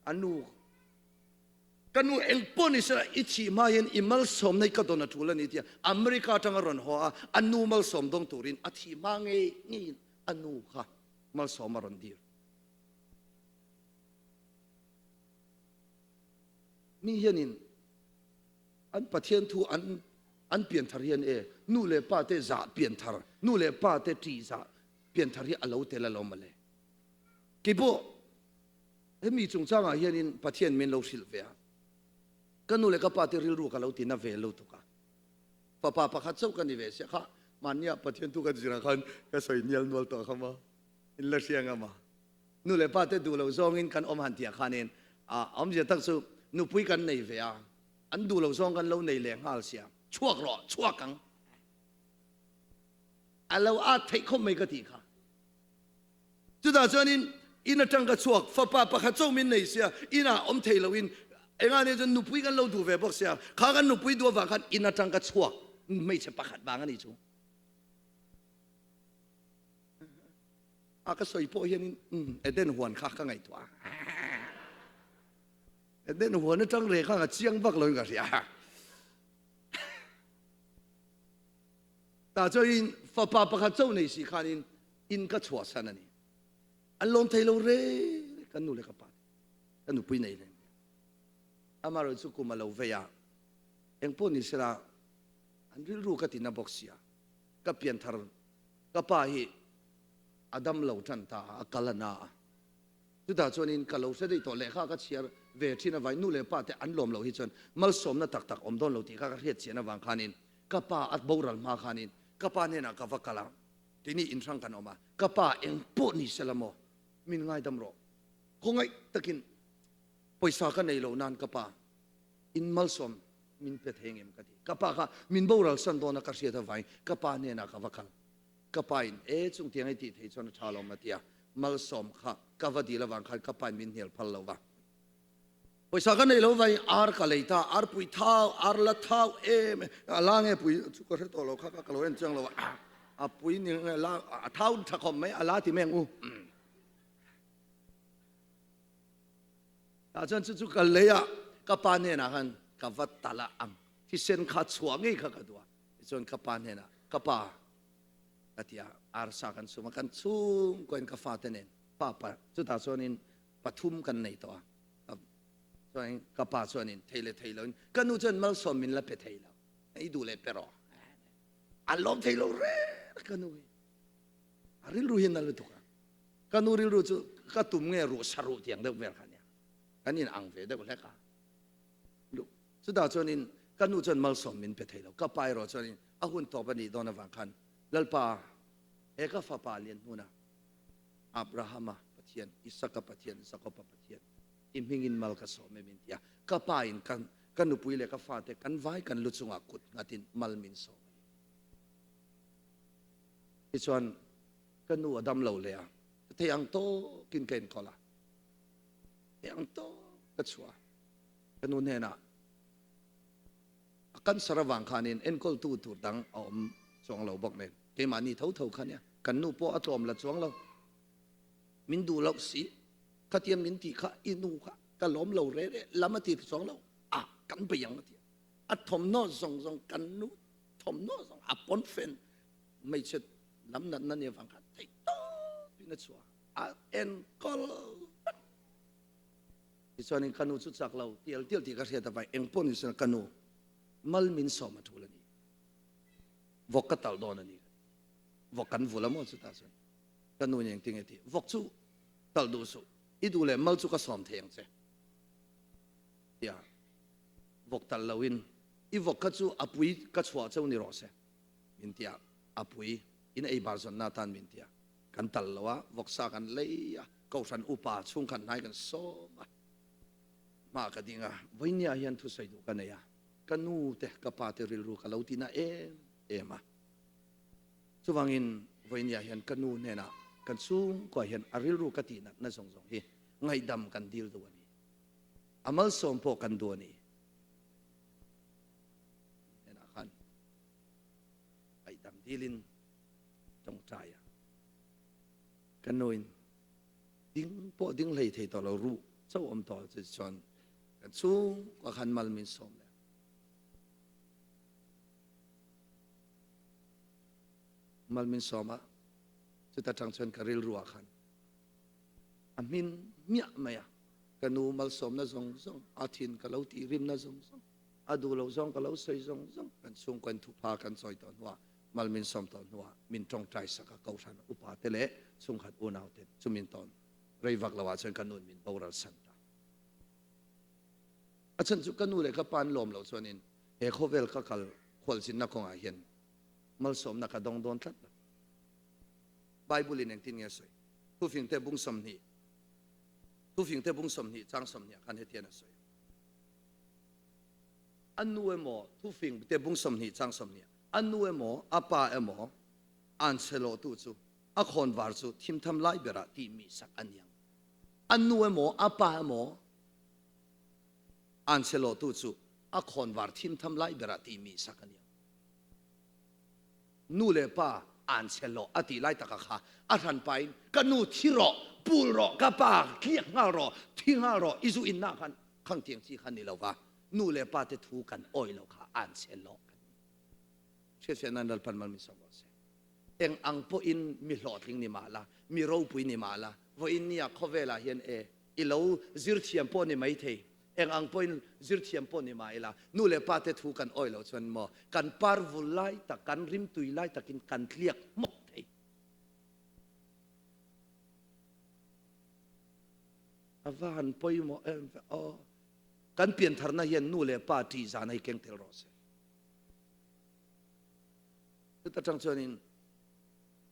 อันนู้กันนู้เอ็งปนิสระอิชิมาเย็นอิมัลสมในกระดอนทุลันนี่ที่อเมริกาจังรอนหออันนู้มัลสมดงตูรินอธิมาไงนี่อันนู้ค่ะมัลสมมารอนดีมีเห็นินอันประเทศทูอันเปลี่ยนทารีนนู่เลป้าเตจ่าเปลี่ยนทาร์นู่เลป้าเตจีจ่าเปลี่ยนทารีอลาวเตละลมมาเลยกี่พวกมีจงจ้างเห็นินประเทศมินโลสิลเวียกันนู่เลก็ป้าเตริลูกันลาวตินาเวลูตุกะป้าขัดเจ้ากันนี่เวเสียค่ะมันเนี่ยประเทศทุกันจิรักันก็สวยเนียลนวลต่อเข้ามาอินเลเซียงามานู่เลป้าเตดูเราซองอินกันอมหันเตียขานินอมจะตักสุนู่ปุยกันในเวียอันดูเราซองกันเราในแหล่งหาเสียชั่วกรอชั่วกังอันเราอาจเทคไม่กติค่ะจุดนั้นนี่อินจังกชั่วฟ้าป้าขัดเจ้ามินในเสียอิน่าอมเทลวินเอ็งอันนี้จะนู่ปุยกันเราดูเวบอกเสียข้ากันนู่ปุยดูว่ากันอินจังกชั่วไม่ใช่ประคัดบางอันนี้จูก็สวยพอเห็นเอเดนหัวข้าข้างไงตัวเอเดนหัวนั่นจังเลยข้างเชียงบักเลยกันสิแต่เจ้าอินฟ้าป้าประคัดเจ้าในสิขานินอินก็ชั่วสันนี่อันลงเทโลเร่กันนู่นเลยกับป้ากันนู่นปุยไหนเลยอามาเราสุกุมาเราเวียเอ็งพูดนี่สิละอันรู้กันที่นับบอกเสียก็เปลี่ยนทางก็ป้าฮีอดัมเหล่าจันตาอักลนาจุดท้ายจนอินกัลเราเสด็จตัวเลขาก็เชียร์เวทีนไว้นู่นเลยป้าแต่อันลมเราฮิจนมัลสมน่ะตักอมดอนเราที่ข้าก็เฮ็ดเชียร์นวังขานินก็ป้าอัดบูรัลมาขานินก็ป้าเนี่ยนะก็ฟักกะลาที่นี่อินทรังกันออกมาก็ป้าเองพูดนี่เสละโมมินง่ายดำรอคงไงตะกินปอยสากันในเหล่านั้นก็ป้าอินมัลสมมินเป็ดเฮงเอ็มกันที่ก็ป้าค่ะมินบูรัลสันโดนักเชียร์ทไว้ก็ป้าเนี่ยนะก็ฟักกันก็ไปจุงเตียงไอ้ที่ชนชาลมาเตียมัลสมค่ะก็วัดดีละวังค่ะก็ไปมินเฮลพัลลาวะไปสักกันในละวังอาร์กะเลยท่าอาร์ปุยเท้าอาร์ละเท้าล่างปุยชุกเรตัวเราค่ะก็กลัวเห็นจังละวะปุยนี่ล่างเท้าถ้าคอมไม่อาลาที่แมงอาจารย์ชุกกันเลยก็ปานเนี่ยนะฮันก็วัดตาละอังที่เส้นขาดสวงไอ้ข้าก็ตัวส่วนก็ปานเนี่ยนะ kapa katia arsa kan sumakan sung koin kafatenen papa chuta chonin pathum kan nei to choin kapa chonin theilo kanu chon mal somin la pe theilo ei du le pero alom theilo re kanu aril ruhin na lutuka kanu ril ru chu katum nge ru saru tiang de wer khania kanin ang ve de le ka lu chuta chonin kanu chon mal somin pe theilo kapai ro chonin ahun to pani dona wang khan lalpa eka fa palien huna Abrahama pathian Isaka pathian Jacob pathian imhingin mal ka so me mintia kapain kan kanupui le ka fate kan vai kan luchunga kut ngatin mal min so ichuan kanu adam lo le a theyang to kin ken kola theyang to ka chua kanu ne na kan sarawang khanin enkol tu tur dang om chong lo bok ne ke mani thau khania kan nu po atom la chong lo min du lo si khatiam min ti kha inu kha ka lom lo re lamati chong lo a kan pe yang ti atom no zong kan nu thom no zong a pon fen mai chet lam nan nan ye wang kha thei to pina chua a enkol ti chuan in kanu chu chak lo tial ti ka hria ta bai engpon ni san kanu mal min so ma thulani vok ka tal don ani vok kan vulamo chu ta chuan kanu nyeng ting eti vok chu tal du su idu le mal chu ka som theng che ya vok tal lawin I vok ka chu apui ka chua chau ni ro se min tia apui in ei bar zon na tan min tia kan tal lawa vok sa kan leia ko san upa chung kan nai kan so ma ka dinga voinia hian thu sai du ka ne ya kanu te ka pa te ril ru ka lautina ema chuwangin voinia hian kanu ne na kan chung ko hian aril ru ka ti na zong hi ngai dam kan dil du ani amal som po kan du ani ena khan ai dam dilin tong traya kanuin ding po ding lei thei to lo ru chau om to chi chon kan chung ko khan mal min som le mal min soma chu ta tang chen karil ruwa khan amin mia maya kanu mal som na zong athin ka lo ti rim na zong adu lo zong ka lo sei zong kan chung kan thu pha kan soi ton wa mal min som ton wa min tong trai saka kau san upa te le chung khat unaw te chumin ton rei vak lawa chen kanun min boral san ta achan chu kanu le ka pan lom lo chuanin he khovel ka kal khol sin na konga hian mal som na ka dong don tlat Bible in tin nge soi tu fing te bung som ni chang som ni kan he tian soi anu emo tu fing te bung som ni chang som ni anu emo apa emo an chelo tu chu a khon war chu thim tham lai bera ti mi sak anyang anu emo apa emo an chelo tu chu a khon war thim tham lai bera ti mi sak anyang nu le pa an chelo ati lai taka kha a ran pai kanu thiro pul ro ka pa kiak nga ro thinga ro izu in na khan khang tiang chi khan ni lo wa nu le pa te thu kan oi lo kha an chelo che nan dal pan mal mi so se eng ang po in mi hlawhtling ni mala mi ro pui ni mala vo in nia khovela hian i lo zir thiam po ni mai thei eng ang point zir thiam po ni mai la nu le pa te thu kan oi lo chon mo kan par vul lai ta kan rim tui lai takin kan thliak mok thei avan poi mo kan pian tharna hian nu le pa ti za nai keng tel ro se ta tang chonin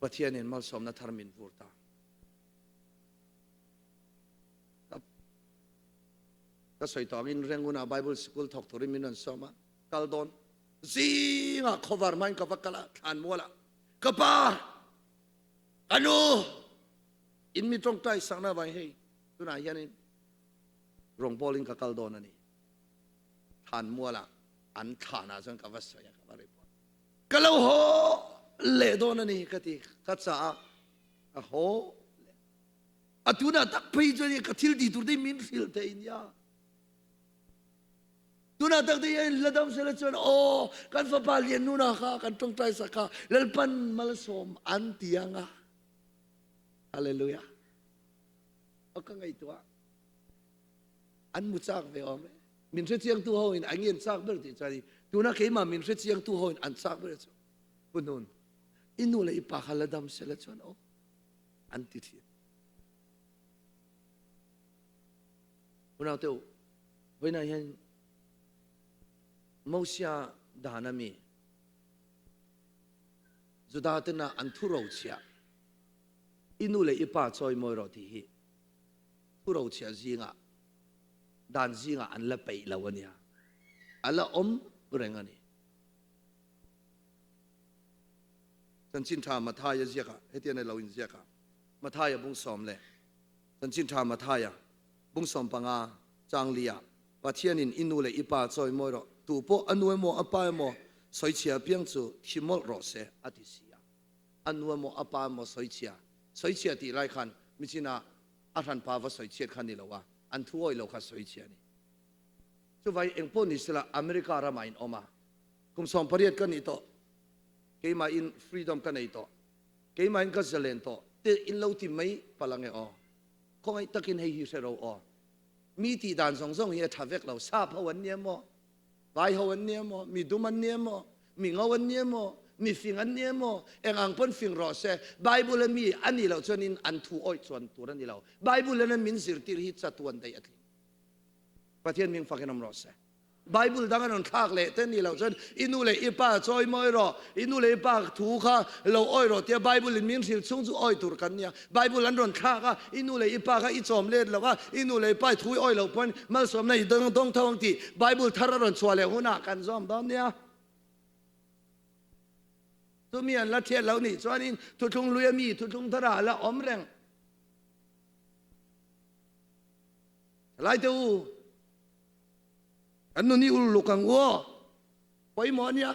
pathian in mal som na tharmin vurta ka soi tawin renguna Bible school thok thori minon soma kaldon zinga khovar main ka vakala than mola kapa anu in mi tong tai sangna bai hei tuna yanin rong bowling ka kaldon ani than mola an thana jang ka vasaya ka bare kalau ho le don ani kati katsa a ho atuna tak pei jani ka thil di tur de min fil te in ya tu tuna tak di ladam sila chuan o kan fa pa Lianhnuna kha kan tong trai sakha lalpan malsom antianga hallelujah o ka ngai tua an mu chak ve om min se chiang tu ho in angin chak ber ti chari tuna ke ma min se chiang tu ho in an chak ber chu punun inu le ipa khaladam sila chuan o anti thi punau teu voina hian Mosia danami Judatena anthurauchia inule ipa choi moiro ti hi thurauchia zinga dan zinga an la pei lawania ala rengani chanchin tha mathaya ziaka hetian lawin ziaka mathaya bung som le chanchin tha mathaya bung som panga changlia pathianin inule ipa choi moiro tu po anuai mo apa mo soi chia piang chu thimol ro se atisia anuai mo apa mo soi chia ti lai khan michina athan pa wa soi chia khan ni lawa an thuoi lo kha soi chia ni chu vai engpo ni sila America ra main oma kum som pariat kan ito keima in freedom kan ito keima in ka zalen to te in lo ti mai palange o khoi takin hei hi se ro o mi ti dan song song ye thavek lo sa phawan ne mo vai hawan ne mo mi duman ne mo mi ngawan ne mo mi fingan ne mo engang pon fing ro se bible mi ani lo chonin an thu oi chon tur ani lo bible na min sir tir hi cha tuan dai atli pathian ming fakenam ro se bible dangan on khak le ten ni lo chon inu le ipa choi moi ro inu le ipa thu kha lo oi ro te bible in min sil chung chu oi tur kan nia bible an ron kha ka inu le ipa kha i chom le lo ka inu le pai thui oi lo pon mal som nei dong thong ti bible thar ron chwale huna kan zom dom nia tu mi an la the lo ni chuanin thu thung luya mi thu thung thara la om reng lai tu anu ni ul lukang wo poi mo nia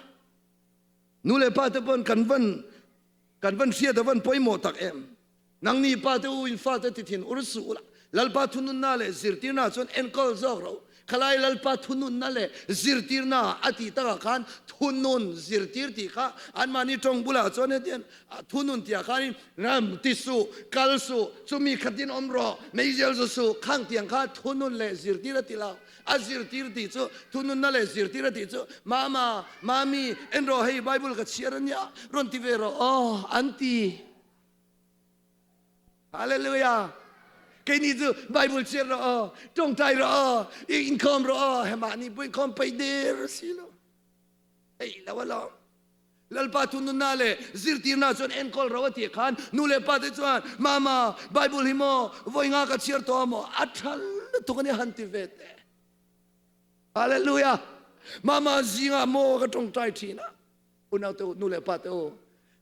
nu le pa te pon kan van sia de van poi mo tak em nang ni pa te u in fa te tin ursu lal pa thunun na le zirtina chon enkol zog ro khalai lal pa thunun na le zirtirna ati ta khan thunun zirtir ti kha an mani tong bula chon e ten thunun tia khan ram tisu kalsu chumi khatin omro meijel su khang tiang kha thunun le zirtir ti la azir tir ti chu thunun na le zir tir ti chu mama mami enro hei bible ka chiaranya ron ti vero oh anti hallelujah cái này chứ bible chiar ro trong tai ro income ro hema ni bui com pay der silo ei la wala lalpa thunun na le zir tir na chon enkol ro ti khan nu le pa te chuan mama bible himo voinga ka chiar to mo athal to kani hanti vete hallelujah mama zinga mo ka tong tai thina unau to nu le pa to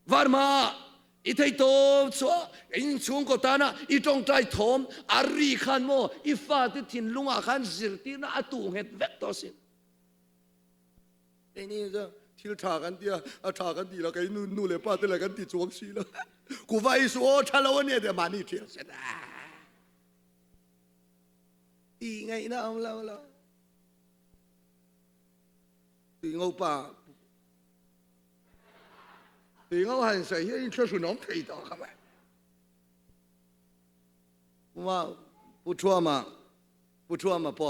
varma ithei to cho in chung ko ta na I tong tai thom ari khan mo ifa ti thin lunga khan zir ti na atu het vek to sin ei ni zo thil tha kan tia a tha kan ti la kai nu le pa te la kan ti chuang si la ku vai so thalo ne de mani thil se da I ngai na om la ti ngau pa ti ngau han sai hi cho su nom thei to ka ba ma pu chua ma po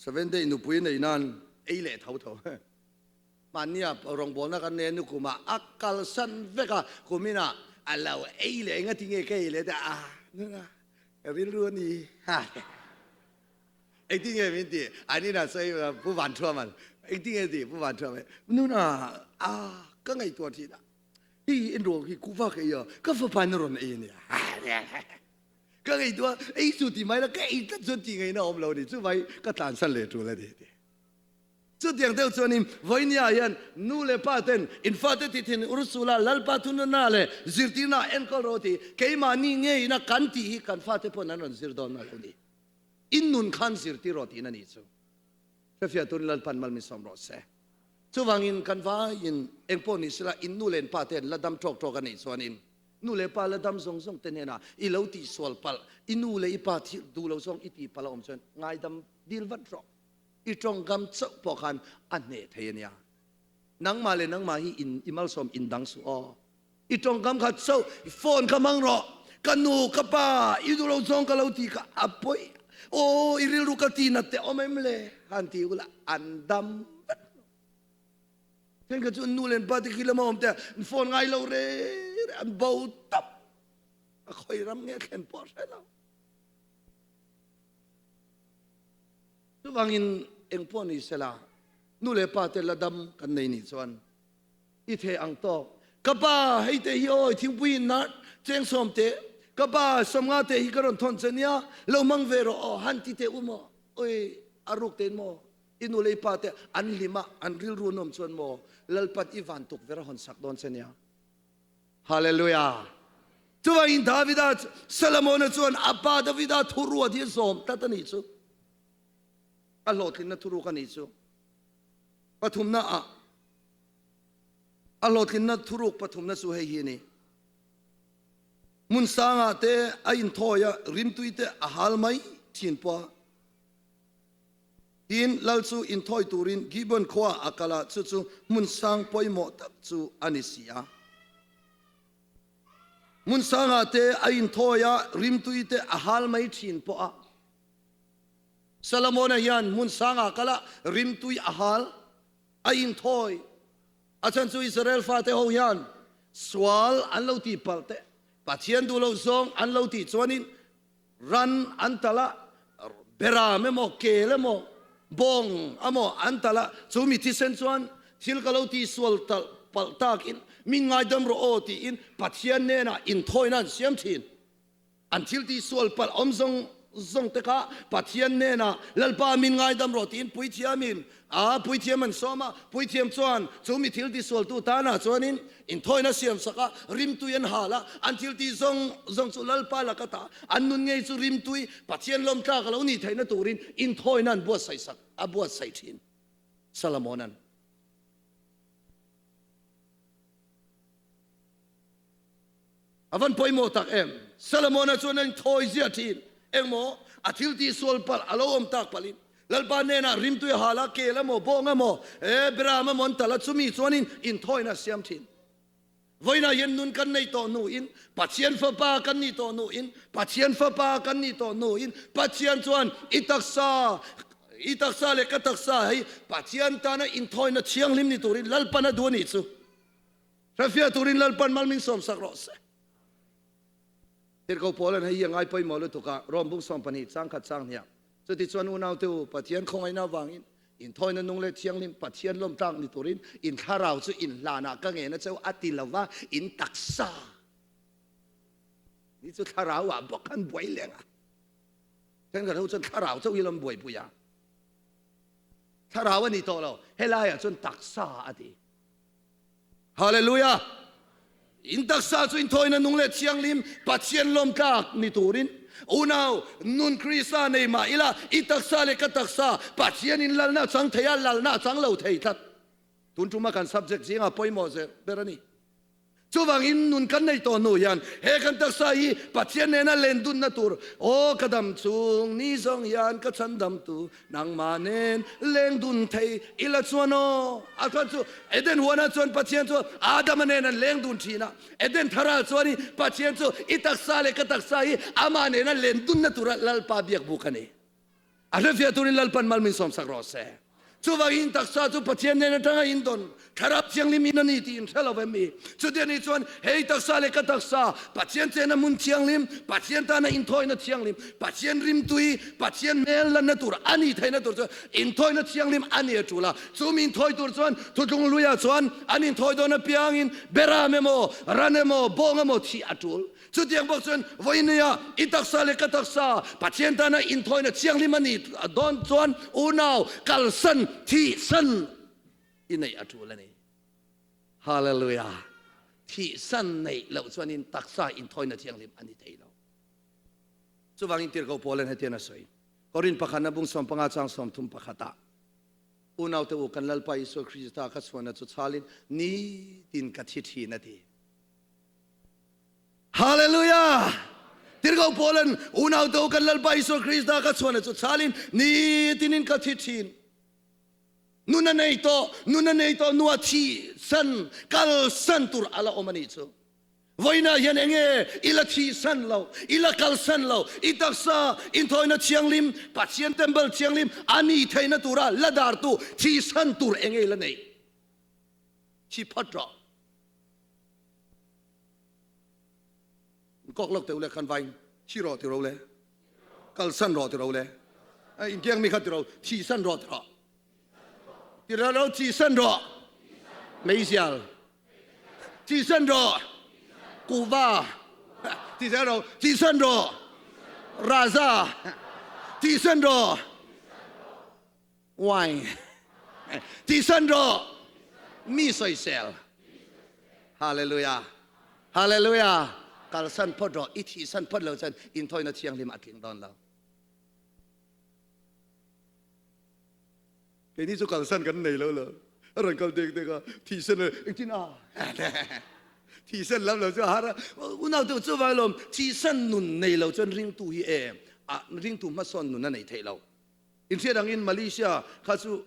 seven day nu pui nei nan ei le thau man nia rong bo na kan ne nu ku ma akal san veka ku mina alaw ei le nga ti nge ke le da na rin ru ni ha ei ti nge min ti ani na sai bu wan chua man ei ti nge ti bu wan chua me nu na ka ngai to ti da hi in ro ki ku fa ke yo ka fa pan ron ei ni ka ngai to ei su ti mai la ka ei ta su ti ngai na om lo ni su mai ka tan san le tu la di chu tiang teu chuanin voinia hian nu le pa ten in fa te ti thin ursula lal pa thun na le zirtina enkol roti keima ni nge ina kan ti hi kan fa te pon an zir don na lo ni in nun khan zirti roti na ni chu fia tun lal pan mal mi som ro se chu wangin kan va in engpo ni sila in nu len pa ten ladam tok tok ani chuanin นูเลปาละดำซงเตเนนะอีเลวตีสวลปัลอีนูเลอีปาที่ดูเลวซงอีตีปาละอมชนง่ายดำดิลวัดรออีตรงกำเจ้าปอกันอันเนเทียนยานังมาเลยนังมาฮีอินอิมัลสมอินดังสุออีตรงกำขัดเจ้าโฟนขมังรอกันนูกป้าอีดูเลวซงกันเลวตีกะอับปอยโอ้อีริลูกตีนัดเตอไม่เมลฮันตีกุละอันดำเช่นกับจุนนูเลนปาติกิลมาอมแต่โฟนไงเราเร่อันเบาตับคอยรำเงี้ยแขนปอดใช่แล้วทุกวันอินเอ็งพ่อนี่เสละนูเลปาเตละดำกันในนี่ส่วนอีเทอังโตกบ้าให้เตฮิโอทิ้งปุยนัดเจงสมเตกบ้าสมงาเตฮิกรอนทนเซเนียเรามังเวโรฮันติเตอุโมโอ้ยอารุกเตนโมอินูเลปาเตอันลิมาอันริลรูนมส่วนโมลลปัดอีวันตุกเวรหอนสักดอนเซเนียฮาเลลูยาทุกวันดาวิดาซาลโมนส่วนอับบาดาวิดาทุรัวที่สมตัดนิสุอัลลอฮ์ทินนัทุรุกันนิสุปฐุมนาอัลลอฮ์ทินนัทุรุปฐุมนาสุเฮีนีมุนสังอาเตอินทอยาริมตุยเตอาฮัลไมทินปัวทินลัลซูอินทอยตูรินกิบอนขวาอักลาซูมุนสังปอยโมตักซูอานิสิยามุนสังอาเตอินทอยาริมตุยเตอาฮัลไมทินปัวซาลโมนายันมุนสังอากลาริมตุยอาฮัลอินทอยอาจารย์ซูอิสราเอลฟาเตโฮยันสวาลอันเลวตีปัลเตปัจเจียนดูเลวซองอันเลวตีจวนินรันอันตละเบราเมโมเกลโมบงอโมอันตละซูมิทิเซนจวนทิลกเลวตีสวลตัลปัลตากินมิงไงดมโรโอตีอินปัจเจียนเนน่ะอินทอยนั่นเสียมทินอันทิลตีสวลปัลอมซงซงเตคะปัจเจียนเนน่ะลลปามิงไงดมโรตีอินปุยเทียมินปุยเทียมันสมาปุยเทียมจวนซูมิทิลตีสวลตูตานะจวนินอินทอยน่ะเสียมสักริมตุยันหาละอันทิลตีซงสุลลปาละกะตาอันนุนไงซูริมตุยปัจเจียนลมตากะเลวนี่ไทยนะตูรินอินทอยนั่นบัวใส่สักบัวใส่ทินซาลโมนันวันปอยโมตักซาลโมนันจวนนั้นทอยเสียทินเอ็งโมอาทิลตีสวลปัลอารมณ์ตักปัลินลลปานเนน่ะริมตุยหาละเกลโมบงโมเบรามมอนตละซุมีจวนินอินทอยน่ะเสียมทินวันนั้นยันนุนกันในตัวนูอินปัจเจียนฟ้าปากันนี่ตัวนูอินปัจเจียนฟ้าปากันนี่ตัวนูอินปัจเจียนจวนอิตักซาเลกัตักซาให้ปัจเจียนตานะอินทอยน่ะเชียงลิมนี่ตัวรินลลปานะดวนิสุราฟิอาตัวรินลลปานมัลมิงสมสักรสเด็กเขาพอแล้วให้ยังไงไปหมดเลยทุกข์รอมบุกสมปนิสังขัดสังเนี่ยสุดที่ชวนอุณาวเตวปัจเจียนคงไอ้นาวางอินทอยนั้นนุ่งเล็เชียงลิมปัจเจียนลมตั้งนี่ตัวรินอินข้าราวสุอินลานาก็เงี้ยนะเจ้าอัติลาวะอินตักซานี่สุดข้าราวะบอกกันบ่อยเลยฉันก็รู้จนข้าราวเจ้าวิลมบ่อยปุยาข้าราวะนี่โตแล้วเฮลายจนตักซาอดีฮาเลลูยาอินตักซาจนทอยนั้นนุ่งเล็เชียงลิมปัจเจียนลมตั้งนี่ตัวรินอุณาวนุนคริสาในมาอิลาอิตักซาเลกัตักซาปัจเจียนินลลนาจังเทียลลนาจังเลวเทียทัดทุนจุมากัน subject จริงอ่ะปอยโมเสเบรนีจูวังอินนุนกันในตัวนูยันเฮกันตักซาอีปัจเจียนเนน่ะเลนดุนนาตูร์โอ้กระดำจุงนี่ซองยันกระชันดำตูนางมาเนนเลงดุนเทียอิละชวนโออาคันจูเอเดนหัวนาชวนปัจเจียนจูอาดามเนนเลงดุนทีนะเอเดนทาราชวนี่ปัจเจียนจูอิตักซาเลกัตักซาอีอามาเนน่ะเลนดุนนาตูร์ลลปาเบียกบุกันเออาเลฟิอาตูรินลลปันมัลมินสมสักรอเซจูว่าอินตักซาจูปัจเจียนเนนทั้งอินดอนขรับเชียงลิมินันนี่ที่อินเทลเวมีจูเดียนี่ชวนเฮตักซาเลกัตักซาปัจเจียนเจนะมุนเชียงลิมปัจเจียนตานะอินทอยนะเชียงลิมปัจเจียนริมตุยปัจเจียนเมลลันนะตัวอันนี้ไทยนะตัวจวนอินทอยนะเชียงลิมอันนี้จุละจูมินทอยตัวจวนทุกงลุยาจวนอันนี้ทอยตัวนะเปียงอินเบราเมโมรันเมโมบงเมโมที่อัตุลจุดยังบอกจวนวันนี้อิตักซาเลกัตักซาปัจเจียนตานะอินทอยนะเชียงลิมอันนี้ดอนจวนอุณาวกัลสันที่สันอินในอัตุลนี่ฮาเลลูยาที่สันในเราส่วนอินตักซาอินทอยนะเชียงลิมอันนี้ไทยเราสุวรรณอินเตอร์เขาพอเล่นให้เทียนสวยกอรินพักนับบุงสมปังอาจารย์สมทุมพักตาอุณาวเตอุกันลลไปสุคริสตาคัสวนะจุดชาลินนี่ดินกัดทิทีนาที Hallelujah. Tirgaw Poland, unaw daw kan lalbay so Krista ka suwan at salin, ni tinin ka titin. Nuna na ito, nuwa ti san, kal san tur ala omanito. Voina yan enge, ila ti san law, ila kal san law, itaksa, intoy na tiyang lim, patsyan tembal tiyang lim, ani tay na tura, ladar tu, ti san tur enge ila nay. Ti patra. Góc lốc tiểu lệ khăn vay, chi rõ tiểu lệ, cal sân rõ tiểu lệ, in kiang mi khát tiểu chi sân rõ tiểu lệ chi sân rõ, mấy giờ, chi sân rõ, Cuba, chi sân rõ, Raza, chi sân rõ, wine, chi sân rõ, mi soi sel, Hallelujah, Hallelujah. Kal san pod ro ithi san pod lo chan in thoi na thiang lim atling don lo ke ni chu kal san kan nei lo lo ran kal dek dek thi san tin a thi san lam lo chu har una tu chu vai lom thi san nun nei lo chan ring tu hi a ring tu ma son nun na nei thei lo in sia dang in Malaysia kha chu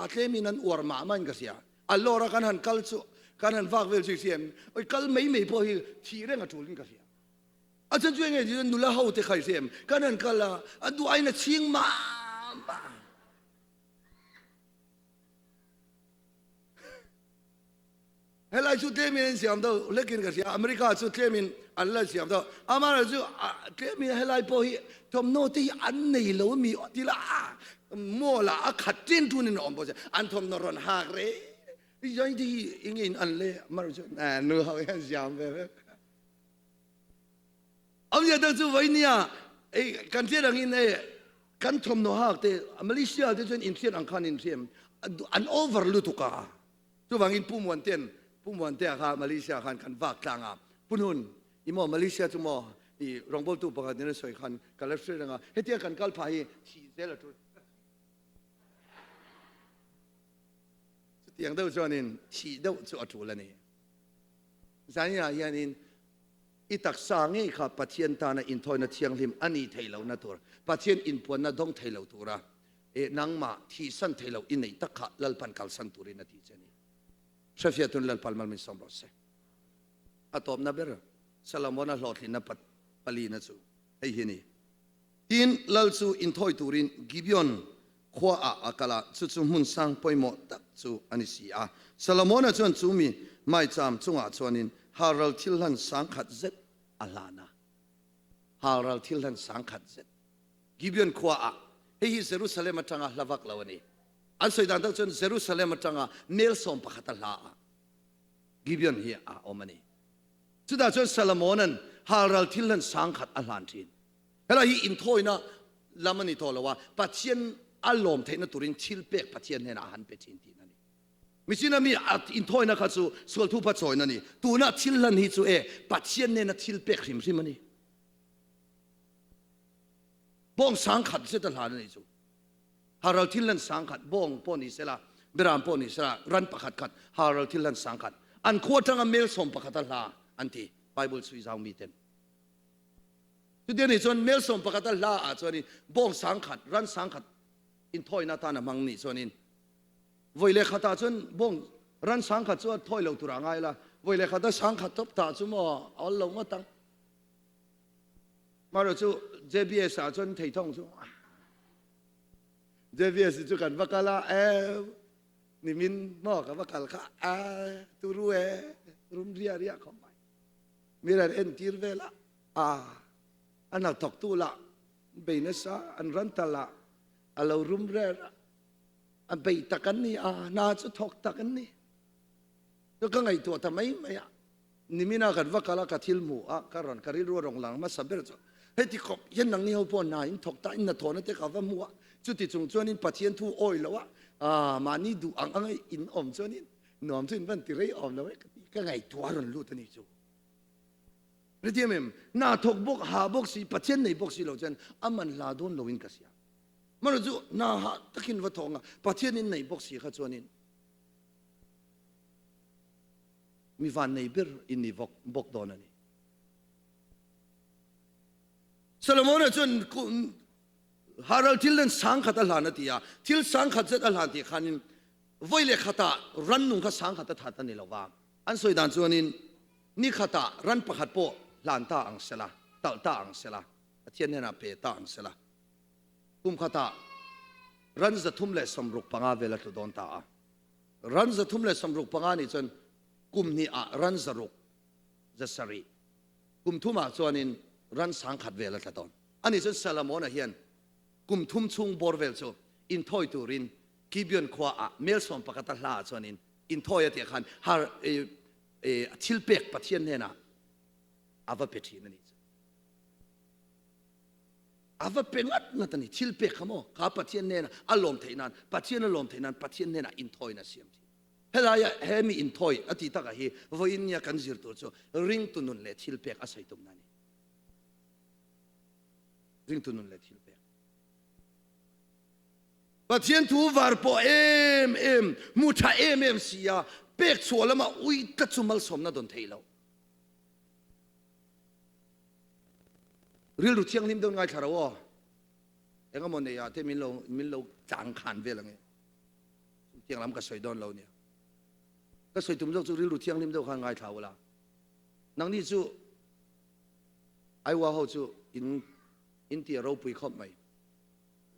a tlemi nan or ma man ka sia allora kan han kal chu kan han vak vel siam oi kal mei po hi thi renga tulin ka sia a chan chu nge ji nula ho te khai siam kan han kala adu aina ching ma helai chu te min siam do lekin ka sia America chu te min alla siam do amara chu te min helai po hi tom no ti an nei lo mi ti la mo la a khat tin tu ni om bo an tom no ron hak reยังที่ยังอินอันเล่มารู้จักนูเขาอย่างยามแบบเอาอย่างเดิมไว้เนี่ยไอ้การเที่ยวอย่างนี้เนี่ยการทำโนฮักแต่มาเลเซียที่จนอินเทียนอังคารอินเทียนอันโอเวอร์ลูตุกาตัวบางอินปุ่มวันเตียนค่ะมาเลเซียกันวักกลางอ่ะปุ่นหุ่นอีโมมาเลเซียจุโมอีรองบอลตัวประกาศเนี่ยสวยกันเลฟเซอร์งาเฮียกันกัลพายชีเซลตัวอย่างเดียวจวนนินชีเดียวจะจุลนี่สัญญาอย่างนินอิตักสางให้ข้าปัจเจียนตานะอินทอยนะเชียงลิมอันนี้ไทยเรานะตัวปัจเจียนอินปวนนะดงไทยเราตัวระนังมาที่สันไทยเราอินในตักขะลัลปันกัลสันตุรินะที่เจนี่เชฟยาตุนลัลปันมันมีสมรสอะตอมนะเบอร์สลามอนะหลอดลินนะปลีนะจูไอ้เฮนี่ทินลัลซูอินทอยตุรินกิบิออนขวาอากาลจุมุนสังปอยโมตักจูอันนี้สิอาซาลามอนะจวนจูมีไม่จำจงอาจวนินฮารัลทิลลันสังขัดเซตอัลลานะฮารัลทิลลันสังขัดเซตกิบิอนขวาเฮ้ยเซรุสเลมจังอาลาวักลาวันนี้อันสุดท้ายจวนเซรุสเลมจังอาเนลสอมปะขัดลากิบิอนเฮียออมันนี้สุดท้ายจวนซาลามอนันฮารัลทิลลันสังขัดอัลลานทินเฮ้ยอินทอยนะลามันนี่ทอละว่าปัจเจียนอารมณ์เทนตุรินชิลเปกปัจเจียนเนอาหันเปจินทีนั่นนี่มิชินามีอินทอยนะข้าสู้สวลทูปัจจอยนั่นนี่ตัวน่ะชิลลันฮิจูปัจเจียนเนน่ะชิลเปกริมมันนี่บ้องสังขัดเสตลานั่นนี่จูฮารัลทิลลันสังขัดบ้องปอนิเสละเบรามปอนิเสละรันปะขัดขัดฮารัลทิลลันสังขัดอันขั้วจังเมลสมปะขัดลาอันที่ไบเบิลสุยซาวมีเต็มจุดเดียวนี่ส่วนเมลสมปะขัดลาส่วนนี้บ้องสังขัดรันสังขัดอินทอยนาตานะมังนี่ส่วนนี้วัยเล็กขัดตาจนบ่งรันสังขัดส่วนทอยเหล่าตุระไงล่ะวัยเล็กขัดตาสังขัดทบตาจุ่มเอาลงมาตั้งมาเราจู่ JBS จนถี่ท่องจู่ JBS จู่กันวักละนี่มินมอกับวักละค่ะตุรู้รุมเรียของไปมีอะไรทีร์เวละอันนักตกตุละเบนสาอันรันตละเรารุมเร่อันไปตะกันนี่น่าจะทกตะกันนี่แล้วก็ไงตัวทำไมไม่นี่มีนากันว่ากันละกัทิลมูการันการิรัวรงหลังมาสับเบอร์จ้ะเฮ้ยที่ขบยันหนังนี่เขาปนนายทกตะอินน่ะทอนั่นแต่เขาว่ามัวจุดที่จงจวนินปัจเจียนทูโอยแล้ววะมานี่ดูอังอินอมจวนินหนอมจวนินวันที่ไรอมแล้วก็ไงตัวรันรู้ตัวนี้จู่เรื่องนี้น่าทกบกหาบกสีปัจเจียนในบกสีเราเจนมันลาโดนเราอินกัสยามันรู้น่าตะกินวัดทองประเทศนี้ในบกสีข้าจวนินมีวันในเบอร์อินนี่บกโดนนี่ Solomonna chun haral til nan sang khat alhan atia til sang khat zet alhan ti khanin voile khata ran nung kha sang khata thata ni lawa an soidan chuanin ni khata ran pakhat po lan ta ang sela tal ta ang sela athian hena pe ta ang sela kum khata ran za thum le samruk panga vela tu don ta ran za thum le samruk panga ni chun kum ni a ran za ruk za sari kum thuma chuanin ran sang khat vela ta don ani chun Solomonna hian kum thum chung bor vel chu in thoi turin kibion khwa a mel som pakata hla chuanin in thoi ati khan har thilpek pathian hena ava pethi nani ava pengat natani thilpek khamo ka pathian hena alom theinan pathian alom theinan pathian hena in thoi na siam thi helaya hemi in thoi ati taka hi voin ya kan zir tur chu ring tunun le thilpek asai tum nani ring tunun le thilpek pathian thu var po em muta em sia pek cholama ui ta chumal somna don theilo ril ru thiang lim don ngai tharawo engamon ne ya te min lo chang khan ve lange tiang lam ka soi don lo ne ka soi tum jok chu ril ru thiang lim do khan ngai thawala nang ni chu ai wa ho chu in ti ro pui khop mai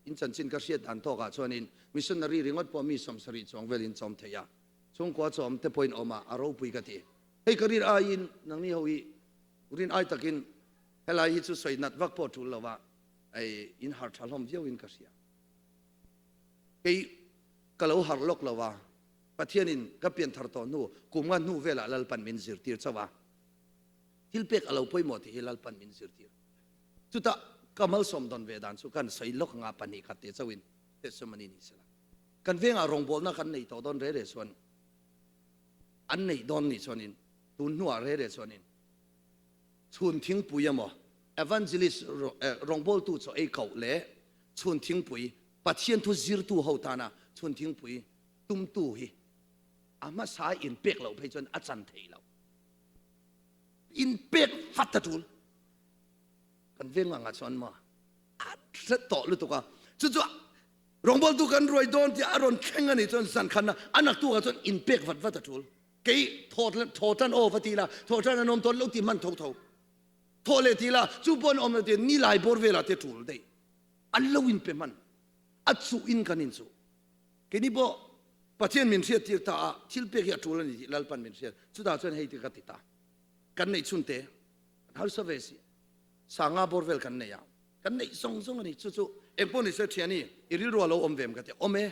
in chan chin ka hriat an thoka chuanin missionary ringot po mi som sari chong velin chom theya chung kwa chom te point oma aro pui ka ti hei karir a in nang ni hoi urin ai takin helai hi chu soinat vak po thul lawa ai in har thalom viau in ka sia kei kalau har lok lawa pathianin ka pian thar to nu kumnga nu vela lalpan min zir tir chawa hilpek alo poimo ti lalpan min zir tir chuta kamal som don vedan su kan sai lok nga pani khate chawin te somani ni sala kan venga rong bol na kan nei to don re suan an nei don ni sonin tun nuwa re sonin chun thing puyamo evangelist rong bol tu cho ei kau le chun thing pui pathian thu zir tu ho ta na chun thing pui tum tu hi ama sa in pek lo phei chon a chan thei lo in pek fatatul kan venga nga chon ma at to lu to ka chu chu rong bol tu kan roi don ti aron khenga ni chon san khan na anak tu ka chon in pek fatatul kei thotan over ti la thotan anom ton lo ti man tho tho thole ti la chu pon om te ni lai bor vela te tul dei an lo in pe man at su in kanin su ke ni bo pathian min sia tir ta thil pe ya tul ni lalpan min sia chu da chon hei ti ka ti ta kan nei chun te hal sa ve si sanga bor vel kan nei ya kan nei song song ani chu chu em pon ni se thiani iri ro lo om vem ka te ome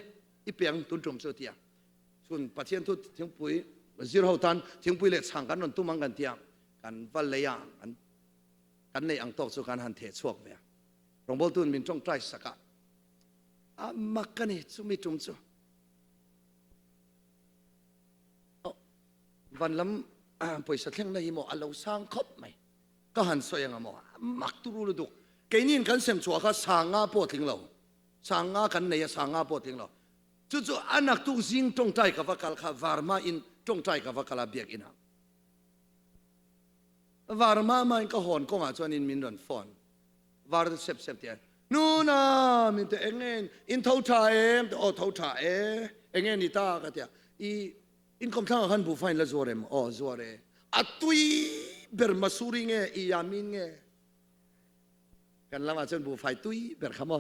I piang tun trom so tia chun pathian tu thing pui zir ho tan thing pui le chang kan non tu mang kan tia kan val le ya kan nei ang tok chu kan han the chuak ve rong bol tun min tong trai saka a makani chu mi tum chu van lam poisa thleng na hi mo alo sang khop mai ka han soyang amo mak tu ru du keinin kan sem chua kha sanga po thing lo sanga kan nei sanga po thing lo chu chu anak tu jing tong trai ka vakal kha varma in tong trai ka vakala biak ina varma ma in ka hon ko nga chuan in min ron phone var sep tia nu na min te engen in thau tha em o thau tha engen ni ta ka tia I in kom thang han bu fain la zorem o zore atui ber masuri nge I yamin nge kan lama chen bu fai tui ber khamo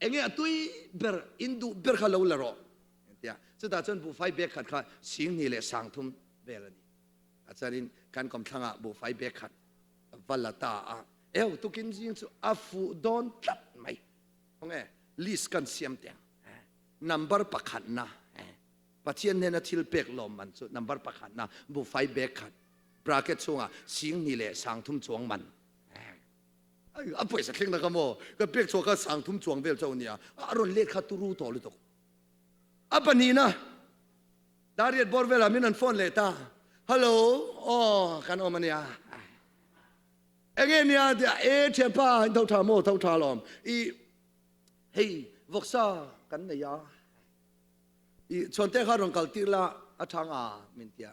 enge atui ber indu ber kha lo la ro tia chu da chen bu fai bek khat kha sing ni le sang thum belani acharin kan kom thanga bu fai bek khat valata a tu kin jing chu afu don tat mai ong list kan siam te number pakhat na pathian ne na thil pek lom man chu number pakhat na bu fai bek khat bracket chunga sing ni le sang thum chuang man a poisa thleng na ka mo ka pek chu ka sang thum chuang vel chau nia aron le kha tu ru to lu to apani na dariat bor vela min an phone le ta hello kan omania again ya chepa thau tha mo thau tha lom I hey voksa kan ne ya I chonte kha rong kal tirla athanga min tia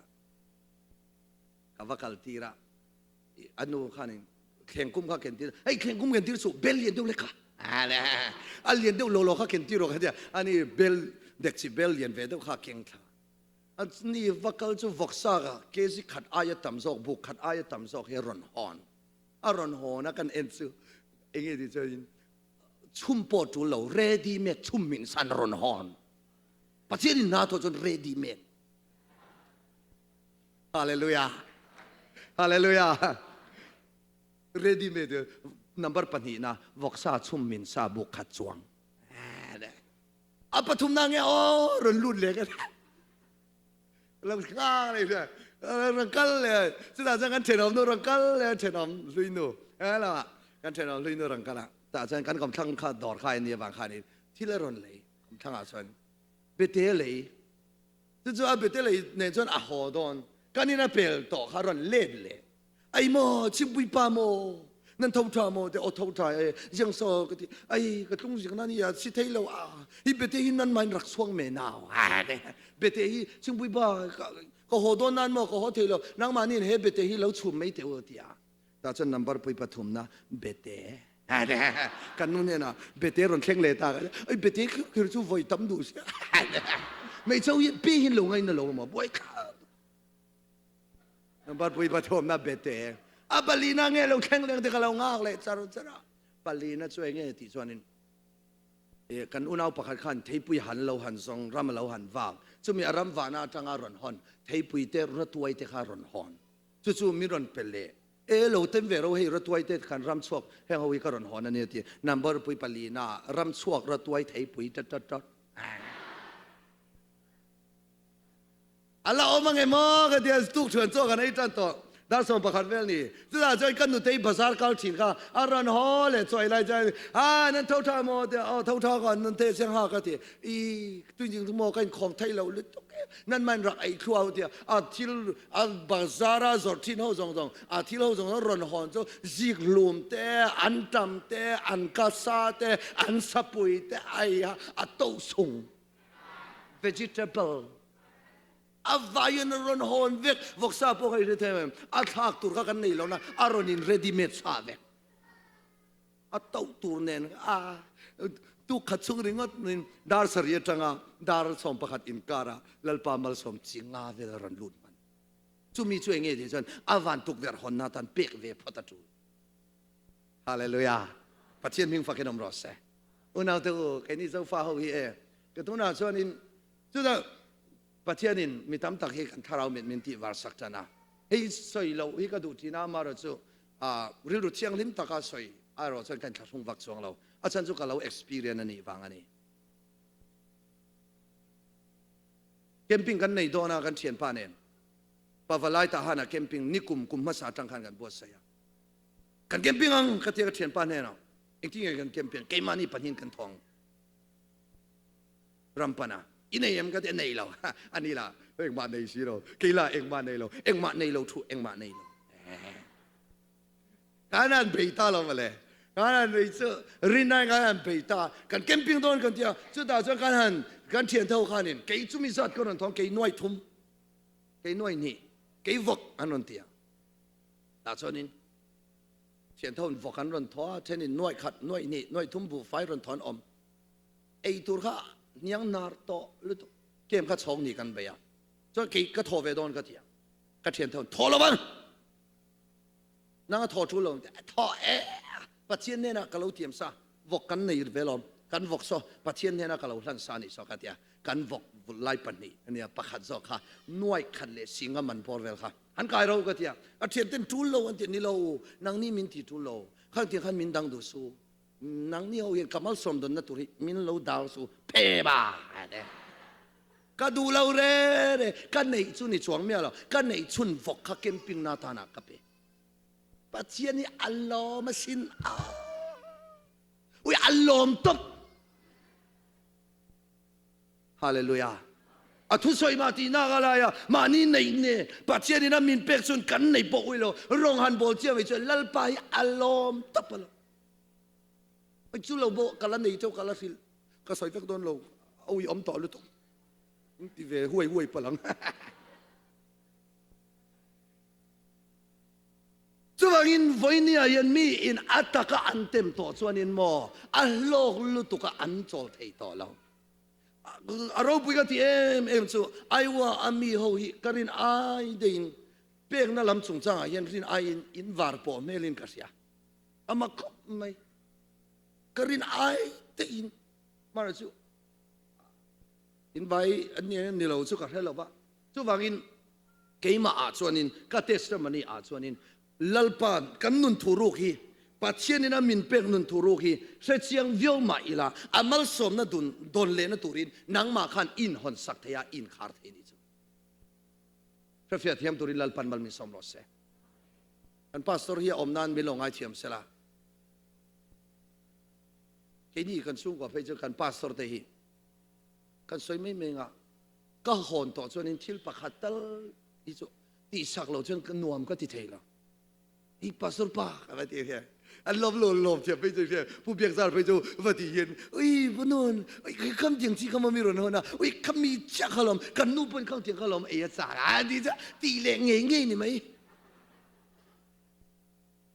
ka vakal tira anu khanin แข่งกุ้มข้าเข็นตีไอ้แข่งกุ้มเข็นตีสุเบลเลียนเดียวเลยค่ะเนี่ยอันเลียนเดียวโลข้าเข็นตีโรกันเดียอันนี้เบลเด็กสิเบลเลียนเวเดียวข้าเข็งท่าอันนี้วักเกลจูวักซากะเกสิขัดอายะต่ำซอกบุกขัดอายะต่ำซอกเฮรอนฮอนรอนฮอนนะกันเอ็นซูเองที่จะชุ่มปอจูเหลาเรดี้เมดชุ่มมินสันรอนฮอนปัจจัยนี้น่าตัวจนเรดี้เมดฮาเลลูยาฮาเลลูยาเรดี้เมดนัมเบอร์ปัญหานะวักซาชุ่มมินซาบุกขัดจวงปฐุมนางเนี่ยโอ้รอนลุ่นเลยกันเราข้างเลยเนี่ยรังกัลเลยสุดท้ายกันเทนอมโนรังกัลเลยเทนอมลุยโนแล้วกันเทนอมลุยโนรังกัลแต่อาจารย์กันกำลังข้าดอดข้าเนี่ยบางข้านี่ที่เล่รอนเลยกำลังอาจารย์เบเตเลยจู่ๆเบเตเลยเนี่ยจนอาหอดอนกันนี่น่ะเปลต่อข้ารอนเล็บเลยไอ้โมชิบุยปาโมนั่นทุ่งท่าโมเดี๋ยวทุ่งท่ายังโซ่ก็ที่ไอ้ก็ทุ่งสิ่งนั้นนี่สิเทโลฮิเบเตฮินั่นมันรักสวงเมนาวเบเตฮิชิบุยปาก็หอดอนนั่นโมก็หอเทโลนังมานี่เฮเบเตฮิเราชุ่มไม่เทวดาแต่จนนัมเบอร์ปุยปฐุมนะเบเตกันนู่นเนี่ยนะเบเตรอนเข่งเลตาไอ้เบเตคือจู่ไว้ตั้มดูสิไม่เจ้าปีหินลงไงนั่นลงมาบ่อยข้านัมเบอร์ปุยปฐุมนะเบเตปาลีน่าเงี้ยเราแข่งเรื่องที่เราง่ายเลยจารุจาระปาลีน่าช่วยเงี้ยที่ส่วนนี้กันอุณเอาประคันขันเทปุยหันเราหันซองรำเราหันวางจะมีอารมณ์วานาจังอารอนฮอนเทปุยเตรตัวไอเตคารอนฮอนจู่ๆมีรอนเปเล่เราเต็มเวรเราให้รตัวไอเตขันรำสวกให้เขาวิการอนฮอนนั่นเนี่ยที่นัมเบอร์ปุยปาลีน่ารำสวกรตัวไอเทปุยจัดAllah omang emo ke dia stuk chuan zo kan ai tan to dar som pakhat vel ni zula jai kan nu tei bazar kal thin kha aran ho le choi lai jai nan thau tha mo de thau tha kan nan te siang ha ka ti I tu jing tu mo kan khom thai lo lu nan man rak ai khuaw dia thil bazara zor thin ho jong jong thil ho jong ron hon zo zik lum te an tam te an ka sa te an sapui te ai to sung vegetable vayun ron hon vek voksa po kai rethem thak tur ka kan nei lo na aronin ready made sa vek tau tur nen tu khatsung ringot nin dar saria tanga dar som pakhat inkara lalpa mal som chinga vel ran lut man chumi chu enge de jon avan tuk ver hon na tan pek ve photatu hallelujah pathian ming fakenom rose unau tu kai ni zo fa ho hi ke tu na chuanin chu daปัจจัยนี้มีตั้มตักให้กันถ้าเราเป็นมินติวาร์สักจานะให้สวยเราให้กระดูที่น้ามาเราจู่ริรุเชียงลิ้นตะกาสวยเราจะกันขัดหุ่นวักสวงเราอาจารย์จู่กับเรา experience นี่ฟังอันนี้แคมปิ้งกันในโดนากันเชียนป้าเนี่ยปะวลายตาหานะแคมปิ้งนิกุมมาสาจังขันกันบัวเสียกันแคมปิ้งอังกันเที่ยวกันเชียนป้าเนี่ยเนาะเองที่กันแคมปิ้งเกมานี่ปัญญกันทองรัมปนาอินเอ็มก็จะในเราอันนี้ล่ะเอ็งมาในสิเรากี่ล่ะเอ็งมาในเราเอ็งมาในเราถูกเอ็งมาในเราการนั้นเบต้าเรามาเลยการนั้นเบต้ารินนั่งการนั้นเบต้ากันแคมปิ้งตอนกันเดียวสุดท้ายจะการนั้นกันเทียนเท่ากันนี่กี่จุมิสัตว์ก็นั่นท้องกี่น้อยทุ่มกี่น้อยนี่กี่วกอันนั้นเดียวแต่ส่วนนี้เทียนเท่าวกกันรันท้อเช่นนี้น้อยขัดน้อยนี่น้อยทุ่มบุไฟรันท้อนอมไอตัวข้ายังนาร์โตลุตเกมก็ชงนี่กันไปอ่ะจะกี่ก็ทอเวดอนก็เถียงก็เทียนเท่าทอละวันนั่งทอชุลงทอปัจเจียนเนี่ยนะก็เราเตรียมซะวกกันในเวลอมกันวกซอปัจเจียนเนี่ยนะก็เราหลังซานี่ซอกันเดียกันวกไล่ปันนี่อันนี้ปักขัดซอค่ะน่วยขัดเลยสิงห์มันพอเวลค่ะอันกายเราก็เถียงเทียนเต็มทุลโลอันเทียนนี่เรานั่งนี่มินที่ทุลโลข้างเทียนขันมินดังดูสู้นังนี่เอาเห็นกำมัลสมดุลนัตุริมินเราดาวสูเพบาเนี่ยก็ดูเราเร่ก็ในชุนในช่วงเมียเราก็ในชุนฟกข้าเก็มปิงนาธานักเปปัจเจียนี่อัลลอฮ์มาสินอุ้ยอัลลอฮ์ตบฮาเลลูยาทุสอยมาตีน่าอะไรอ่ะมานี่ในเนี่ยปัจเจียนี่นะมินเป็กซุนกันในปกวิโลรองหันโบเจียไปจนลัลไปอัลลอฮ์ตบละไอ้จู่เราโบกันละนี่เจ้ากันละสิก็ใส่ฟักโดนเราเอาอีอมต่อลุตงที่เวห่วยปลัง chuwangin voinia yan mi in ataka antem to chuanin mo a hlok lutuka an chol thei to lo aro puiga ti em chu aiwa ami ho hi karin ai dein pek na lam chung changa yan rin ai in var po melin kasia ama kop mai karin ai tein mara chu in vai an ni lo chu ka helo ba chuwangin keima a chuanin ka testimony a chuanin lalpan kan nun thuruk hi pathianin a min pek nun thuruk hi se chiang viol ma ila amal som na don le na turin nang ma khan in hon sak thaya in khar the ni chu prefia thiam turin lalpan mal mi som ro se kan pastor hi omnan milongai thiam sela ke ni kan sung ko pe chu kan pastor te hi kan soi mai menga ka hon to chuanin thil pakhatal i chu ti sak lo chen kan nuam ka ti theila i pastor pa ka ti he an lom thiam pe chu pu biak zar pe chu va ti hian ui bunun ui kam jing chi kam mi ron hona ui kam mi cha khalom kan nu pon khang ti khalom e cha a di cha ti le nge ni mai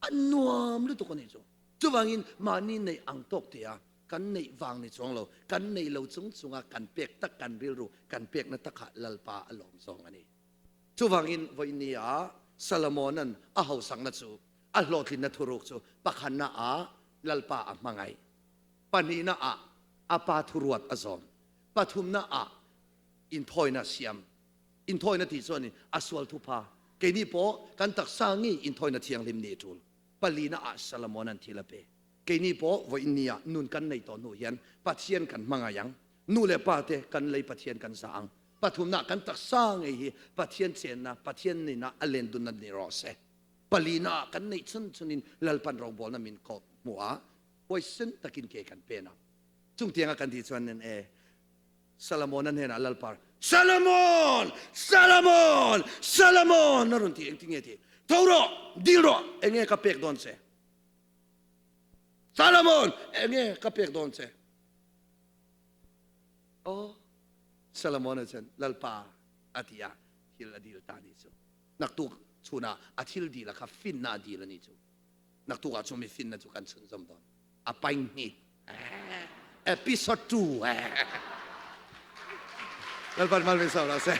an nuam lu to ko ni chu chuwangin mani nei ang tok tia kan nei wang ni chong lo kan nei lo chunga kan pek tak kan bil ru kan pek na takha lalpa alom song ani chuwangin voinia Solomonnan a hau sang na chu a hlawhtlinna thuruk chu pakhanna a lalpa a mangai panina a apa thuruat azom pathumna a in thoina siam in thoina ti choni aswal thupa keni po kan tak sangi in thoina thiang lim ni tul palina a Solomonnan thilape keni po voinia nun kan nei to nu hian pathian kan mangayang nu le pa te kan lei pathian kan saang pathumna kan tak sang hi pathian chen na pathian ni na alen dun na ni ro se palina kan nei chunin lalpan ro bol na min ko mua poison takin ke kan pena chung tianga kan di chuan nen e Solomonnan hena lalpar Solomon narun ti engtinge ti thoro dilro enge ka pek don se Solomon enge ka pek don se oh Solomonna chen lalpa atia hil adil tani chu naktu chuna athil di la kha fin na di la ni chu naktu ka chu mi fin na chu kan chun zom don apain ni episode 2 lalpan mal me sa la se